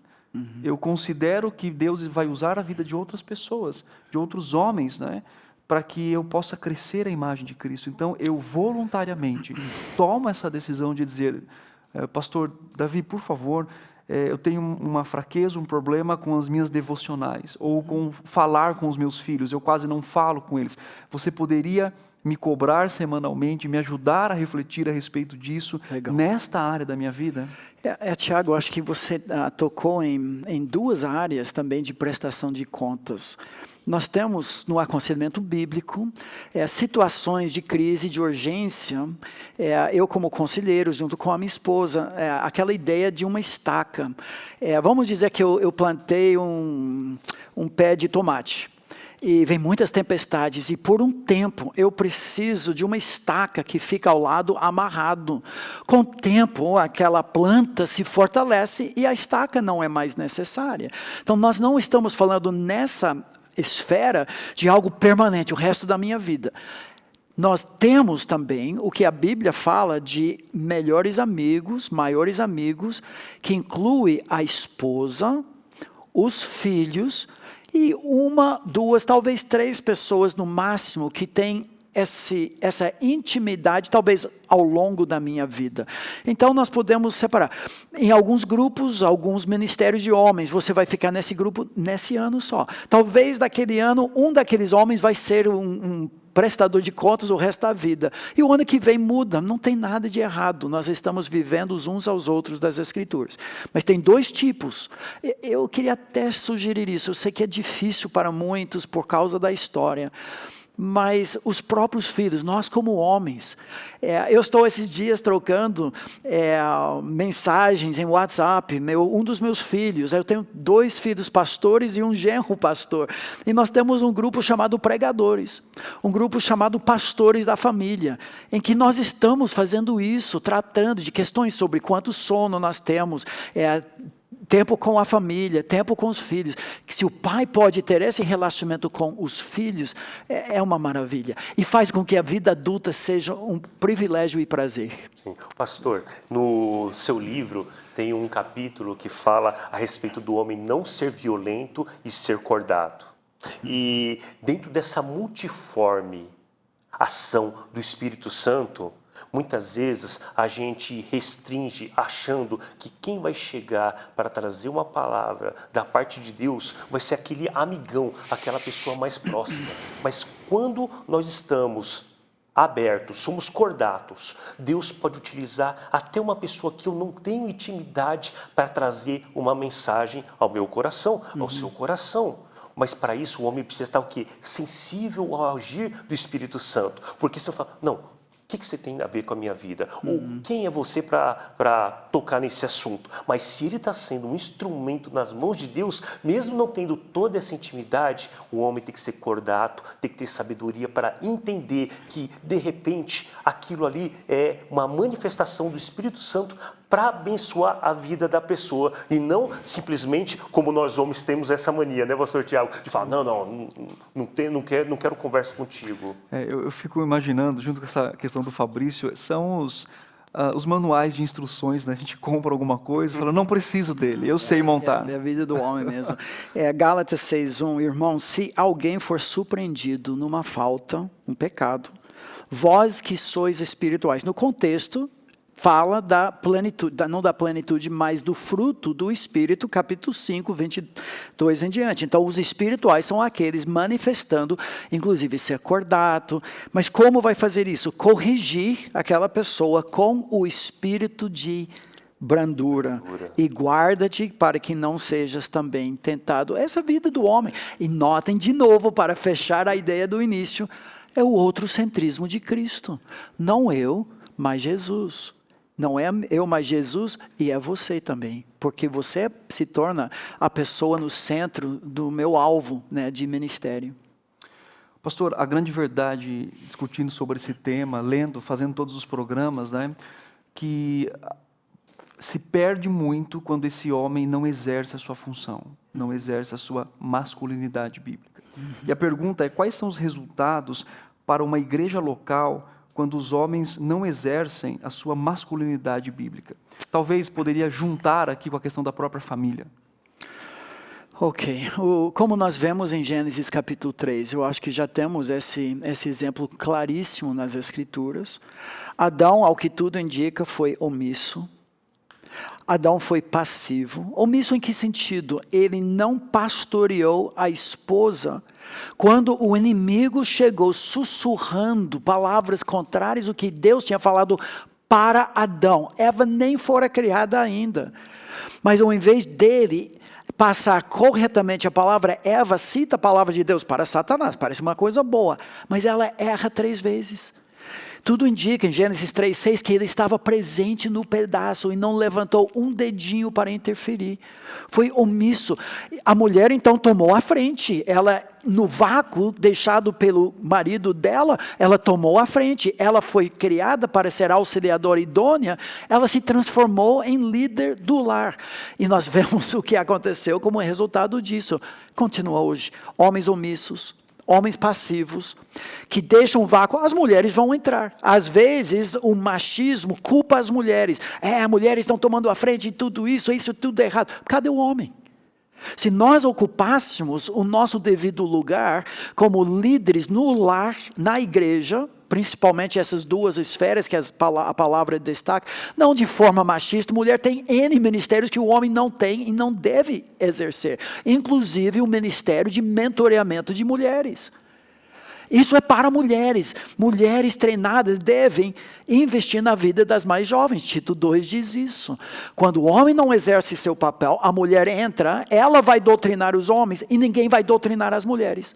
Eu considero que Deus vai usar a vida de outras pessoas, de outros homens, né, para que eu possa crescer a imagem de Cristo. Então, eu voluntariamente tomo essa decisão de dizer, pastor Davi, por favor, eu tenho uma fraqueza, um problema com as minhas devocionais, ou com falar com os meus filhos, eu quase não falo com eles. Você poderia me cobrar semanalmente, me ajudar a refletir a respeito disso, nesta área da minha vida? Tiago, acho que você tocou em duas áreas também de prestação de contas. Nós temos no aconselhamento bíblico situações de crise, de urgência. Eu como conselheiro, junto com a minha esposa, aquela ideia de uma estaca. Vamos dizer que eu plantei um pé de tomate. E vem muitas tempestades, e por um tempo eu preciso de uma estaca que fica ao lado amarrado. Com o tempo, aquela planta se fortalece e a estaca não é mais necessária. Então, nós não estamos falando nessa esfera de algo permanente, o resto da minha vida. Nós temos também o que a Bíblia fala de melhores amigos, maiores amigos, que inclui a esposa, os filhos, e uma, duas, talvez três pessoas no máximo que têm essa intimidade, talvez ao longo da minha vida. Então nós podemos separar. Em alguns grupos, alguns ministérios de homens, você vai ficar nesse grupo nesse ano só. Talvez daquele ano, um daqueles homens vai ser um prestador de contas o resto da vida. E o ano que vem muda, não tem nada de errado. Nós estamos vivendo os uns aos outros das Escrituras. Mas tem dois tipos. Eu queria até sugerir isso. Eu sei que é difícil para muitos por causa da história. Mas os próprios filhos, nós como homens, eu estou esses dias trocando mensagens em WhatsApp, um dos meus filhos, eu tenho 2 filhos pastores e um genro pastor, e nós temos um grupo chamado Pregadores, um grupo chamado Pastores da Família, em que nós estamos fazendo isso, tratando de questões sobre quanto sono nós temos, tempo com a família, tempo com os filhos. Que se o pai pode ter esse relacionamento com os filhos, é uma maravilha. E faz com que a vida adulta seja um privilégio e prazer. Sim. Pastor, no seu livro tem um capítulo que fala a respeito do homem não ser violento e ser cordado. E dentro dessa multiforme ação do Espírito Santo, muitas vezes a gente restringe achando que quem vai chegar para trazer uma palavra da parte de Deus vai ser aquele amigão, aquela pessoa mais próxima. Mas quando nós estamos abertos, somos cordatos, Deus pode utilizar até uma pessoa que eu não tenho intimidade para trazer uma mensagem ao meu coração, ao seu coração. Mas para isso o homem precisa estar o quê? Sensível ao agir do Espírito Santo. Porque se eu falo, não, o que você tem a ver com a minha vida? Ou quem é você para tocar nesse assunto? Mas se ele está sendo um instrumento nas mãos de Deus, mesmo não tendo toda essa intimidade, o homem tem que ser cordato, tem que ter sabedoria para entender que, de repente, aquilo ali é uma manifestação do Espírito Santo para abençoar a vida da pessoa. E não simplesmente como nós homens temos essa mania, né, pastor Tiago? De falar, não quero conversa contigo. Eu fico imaginando, junto com essa questão do Fabrício, são os manuais de instruções, né? A gente compra alguma coisa e fala, não preciso dele, eu sei montar. É a vida do homem mesmo. Gálatas 6:1, irmãos, se alguém for surpreendido numa falta, um pecado, vós que sois espirituais. No contexto, fala da plenitude, não da plenitude, mas do fruto do Espírito, capítulo 5, 22 em diante. Então, os espirituais são aqueles manifestando, inclusive, ser cordato. Mas como vai fazer isso? Corrigir aquela pessoa com o espírito de brandura. E guarda-te para que não sejas também tentado. Essa é a vida do homem. E notem de novo, para fechar a ideia do início, é o outrocentrismo de Cristo. Não eu, mas Jesus. Não é eu, mas Jesus, e é você também. Porque você se torna a pessoa no centro do meu alvo, né, de ministério. Pastor, a grande verdade, discutindo sobre esse tema, lendo, fazendo todos os programas, né, que se perde muito quando esse homem não exerce a sua função, não exerce a sua masculinidade bíblica. E a pergunta é, quais são os resultados para uma igreja local quando os homens não exercem a sua masculinidade bíblica? Talvez poderia juntar aqui com a questão da própria família. Ok, como nós vemos em Gênesis capítulo 3, eu acho que já temos esse exemplo claríssimo nas Escrituras. Adão, ao que tudo indica, foi omisso. Adão foi passivo. Omisso em que sentido? Ele não pastoreou a esposa quando o inimigo chegou sussurrando palavras contrárias ao que Deus tinha falado para Adão. Eva nem fora criada ainda. Mas ao invés dele passar corretamente a palavra, Eva cita a palavra de Deus para Satanás. Parece uma coisa boa, mas ela erra 3 vezes. Tudo indica em Gênesis 3:6 que ele estava presente no pedaço e não levantou um dedinho para interferir. Foi omisso. A mulher então tomou a frente. Ela, no vácuo deixado pelo marido dela, ela tomou a frente. Ela foi criada para ser auxiliadora idônea. Ela se transformou em líder do lar. E nós vemos o que aconteceu como resultado disso. Continua hoje. Homens omissos, homens passivos, que deixam um vácuo, as mulheres vão entrar. Às vezes, o machismo culpa as mulheres. As mulheres estão tomando a frente em tudo isso tudo é errado. Cadê o homem? Se nós ocupássemos o nosso devido lugar como líderes no lar, na igreja, principalmente essas 2 esferas que a palavra destaca, não de forma machista, mulher tem N ministérios que o homem não tem e não deve exercer, inclusive o ministério de mentoreamento de mulheres. Isso é para mulheres. Mulheres treinadas devem investir na vida das mais jovens. Tito 2 diz isso. Quando o homem não exerce seu papel, a mulher entra, ela vai doutrinar os homens e ninguém vai doutrinar as mulheres.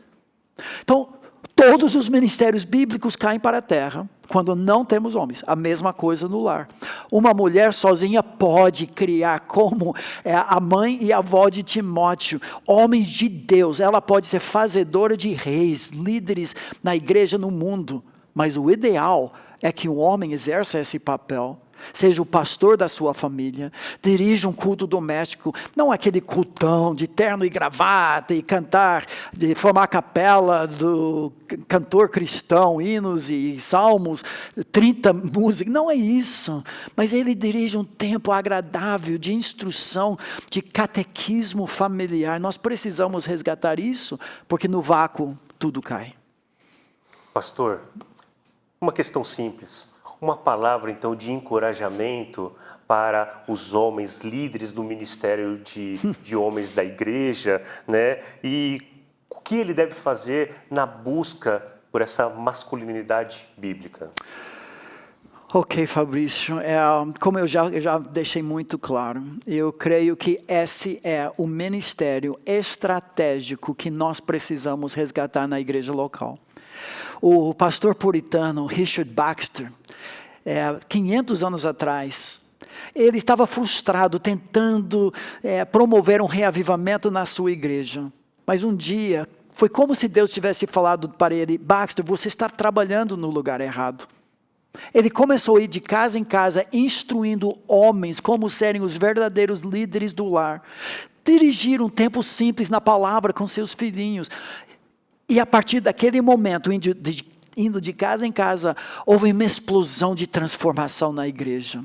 Então, todos os ministérios bíblicos caem para a terra quando não temos homens. A mesma coisa no lar. Uma mulher sozinha pode criar como a mãe e a avó de Timóteo, homens de Deus. Ela pode ser fazedora de reis, líderes na igreja, no mundo. Mas o ideal é que um homem exerça esse papel. Seja o pastor da sua família, dirija um culto doméstico, não aquele cultão de terno e gravata e cantar, de formar a capela do cantor cristão, hinos e salmos, 30 músicas, não é isso. Mas ele dirige um tempo agradável de instrução, de catequismo familiar. Nós precisamos resgatar isso, porque no vácuo tudo cai. Pastor, uma questão simples. Uma palavra, então, de encorajamento para os homens líderes do ministério de homens da igreja, né? E o que ele deve fazer na busca por essa masculinidade bíblica? Ok, Fabrício, como eu já deixei muito claro, eu creio que esse é o ministério estratégico que nós precisamos resgatar na igreja local. O pastor puritano Richard Baxter, 500 anos atrás, ele estava frustrado tentando promover um reavivamento na sua igreja. Mas um dia, foi como se Deus tivesse falado para ele: Baxter, você está trabalhando no lugar errado. Ele começou a ir de casa em casa, instruindo homens como serem os verdadeiros líderes do lar. Dirigir um tempo simples na palavra com seus filhinhos. E a partir daquele momento, indo de casa em casa, houve uma explosão de transformação na igreja.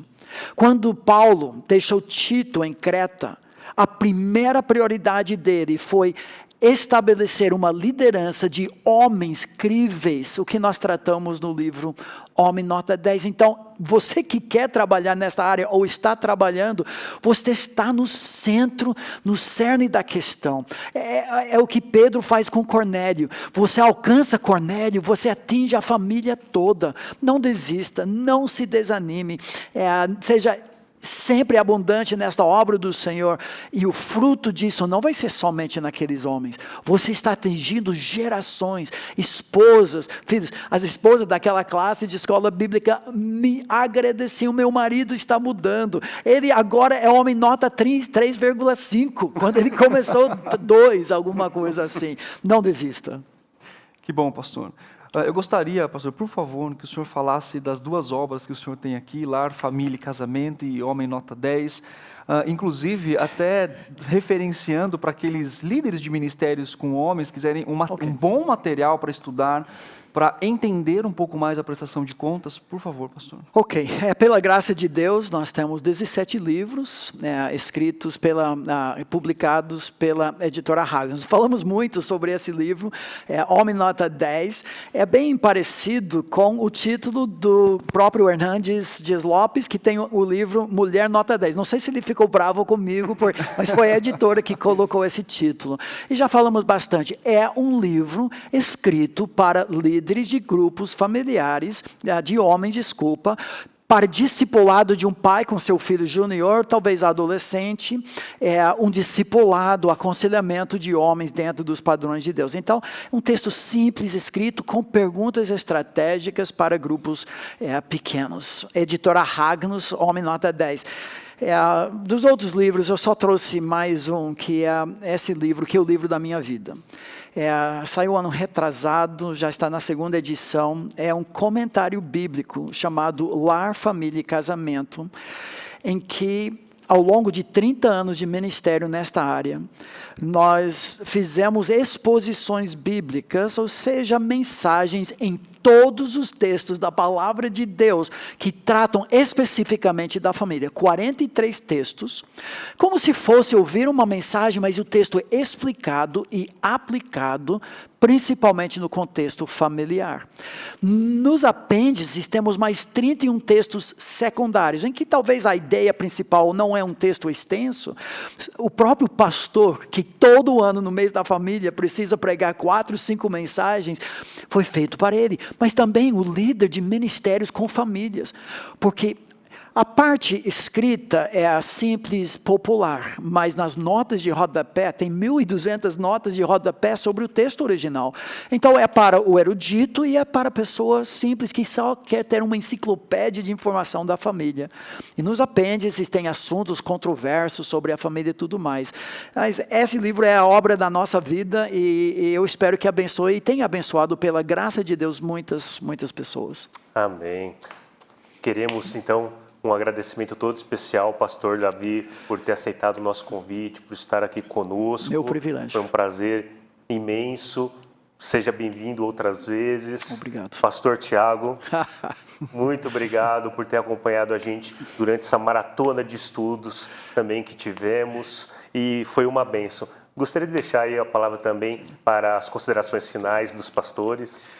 Quando Paulo deixou Tito em Creta, a primeira prioridade dele foi estabelecer uma liderança de homens críveis, o que nós tratamos no livro Homem Nota 10. Então, você que quer trabalhar nessa área ou está trabalhando, você está no centro, no cerne da questão. É o que Pedro faz com Cornélio. Você alcança Cornélio, você atinge a família toda. Não desista, não se desanime, seja sempre abundante nesta obra do Senhor, e o fruto disso não vai ser somente naqueles homens. Você está atingindo gerações, esposas, filhos. As esposas daquela classe de escola bíblica me agradeciam, meu marido está mudando, ele agora é homem nota 3,5, quando ele começou 2, alguma coisa assim. Não desista. Que bom, pastor. Eu gostaria, pastor, por favor, que o senhor falasse das duas obras que o senhor tem aqui, Lar, Família e Casamento e Homem Nota 10, inclusive até referenciando para aqueles líderes de ministérios com homens que quiserem um bom material para estudar, para entender um pouco mais a prestação de contas. Por favor, pastor. Ok, pela graça de Deus, nós temos 17 livros escritos, publicados pela editora Hagens. Falamos muito sobre esse livro, Homem Nota 10. É bem parecido com o título do próprio Hernandes Dias Lopes, que tem o livro Mulher Nota 10. Não sei se ele ficou bravo comigo, mas foi a editora que colocou esse título. E já falamos bastante. É um livro escrito para líderes de grupos familiares, de homens, para discipulado de um pai com seu filho júnior, talvez adolescente, um discipulado, aconselhamento de homens dentro dos padrões de Deus. Então, um texto simples, escrito com perguntas estratégicas para grupos pequenos. Editora Hagens, Homem Nota 10. Dos outros livros, eu só trouxe mais um, que é esse livro, que é o livro da minha vida. Saiu ano retrasado, já está na 2ª edição. É um comentário bíblico chamado Lar, Família e Casamento, em que, ao longo de 30 anos de ministério nesta área, nós fizemos exposições bíblicas, ou seja, mensagens em todos os textos da palavra de Deus que tratam especificamente da família. 43 textos, como se fosse ouvir uma mensagem, mas o texto é explicado e aplicado principalmente no contexto familiar. Nos apêndices temos mais 31 textos secundários, em que talvez a ideia principal não é um texto extenso. O próprio pastor, que todo ano no mês da família precisa pregar 4, 5 mensagens, foi feito para ele. Mas também o líder de ministérios com famílias, porque a parte escrita é a simples popular, mas nas notas de rodapé, tem 1.200 notas de rodapé sobre o texto original. Então é para o erudito e é para a pessoa simples que só quer ter uma enciclopédia de informação da família. E nos apêndices tem assuntos controversos sobre a família e tudo mais. Mas esse livro é a obra da nossa vida e eu espero que abençoe e tenha abençoado pela graça de Deus muitas, muitas pessoas. Amém. Queremos então um agradecimento todo especial ao pastor Davi por ter aceitado o nosso convite, por estar aqui conosco. Meu privilégio. Foi um prazer imenso. Seja bem-vindo outras vezes. Obrigado. Pastor Tiago, muito obrigado por ter acompanhado a gente durante essa maratona de estudos também que tivemos, e foi uma bênção. Gostaria de deixar aí a palavra também para as considerações finais dos pastores.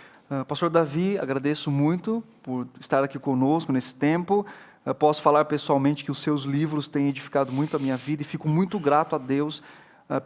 Pastor Davi, agradeço muito por estar aqui conosco nesse tempo. Eu posso falar pessoalmente que os seus livros têm edificado muito a minha vida e fico muito grato a Deus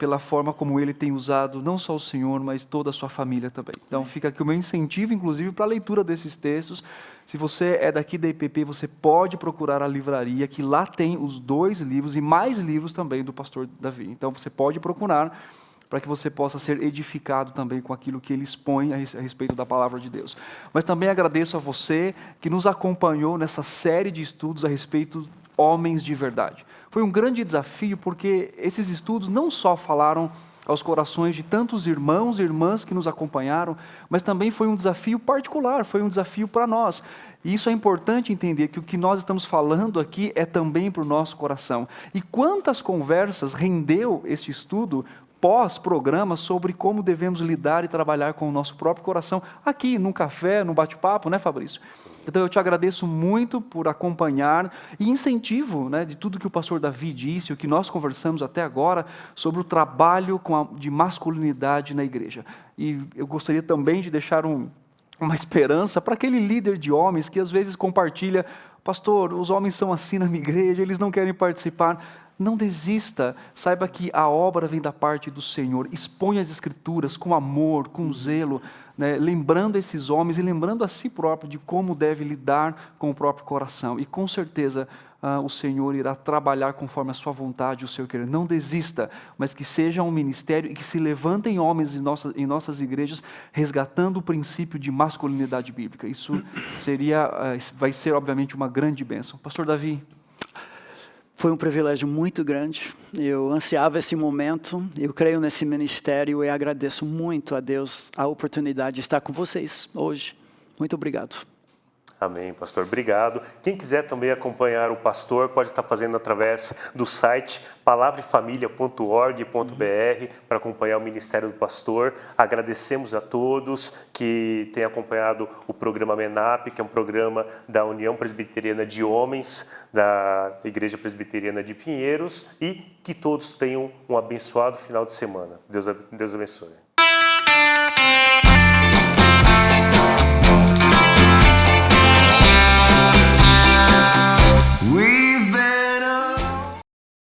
pela forma como Ele tem usado não só o Senhor, mas toda a sua família também. Então fica aqui o meu incentivo, inclusive, para a leitura desses textos. Se você é daqui da IPP, você pode procurar a livraria, que lá tem os 2 livros e mais livros também do pastor Davi. Então você pode procurar, para que você possa ser edificado também com aquilo que ele expõe a respeito da palavra de Deus. Mas também agradeço a você que nos acompanhou nessa série de estudos a respeito de homens de verdade. Foi um grande desafio, porque esses estudos não só falaram aos corações de tantos irmãos e irmãs que nos acompanharam, mas também foi um desafio particular, foi um desafio para nós. E isso é importante entender, que o que nós estamos falando aqui é também para o nosso coração. E quantas conversas rendeu este estudo pós-programa sobre como devemos lidar e trabalhar com o nosso próprio coração, aqui num café, num bate-papo, né, Fabrício? Então eu te agradeço muito por acompanhar e incentivo, né, de tudo que o pastor Davi disse, o que nós conversamos até agora sobre o trabalho de masculinidade na igreja. E eu gostaria também de deixar uma esperança para aquele líder de homens que às vezes compartilha: pastor, os homens são assim na minha igreja, eles não querem participar. Não desista, saiba que a obra vem da parte do Senhor. Exponha as Escrituras com amor, com zelo, né, lembrando esses homens e lembrando a si próprio de como deve lidar com o próprio coração. E com certeza o Senhor irá trabalhar conforme a sua vontade, o seu querer. Não desista, mas que seja um ministério e que se levantem homens em nossas igrejas resgatando o princípio de masculinidade bíblica. Isso vai ser obviamente uma grande bênção. Pastor Davi. Foi um privilégio muito grande, eu ansiava esse momento, eu creio nesse ministério e agradeço muito a Deus a oportunidade de estar com vocês hoje. Muito obrigado. Amém, pastor. Obrigado. Quem quiser também acompanhar o pastor, pode estar fazendo através do site palavrefamilia.org.br para acompanhar o ministério do pastor. Agradecemos a todos que têm acompanhado o programa MENAP, que é um programa da União Presbiteriana de Homens, da Igreja Presbiteriana de Pinheiros, e que todos tenham um abençoado final de semana. Deus abençoe. We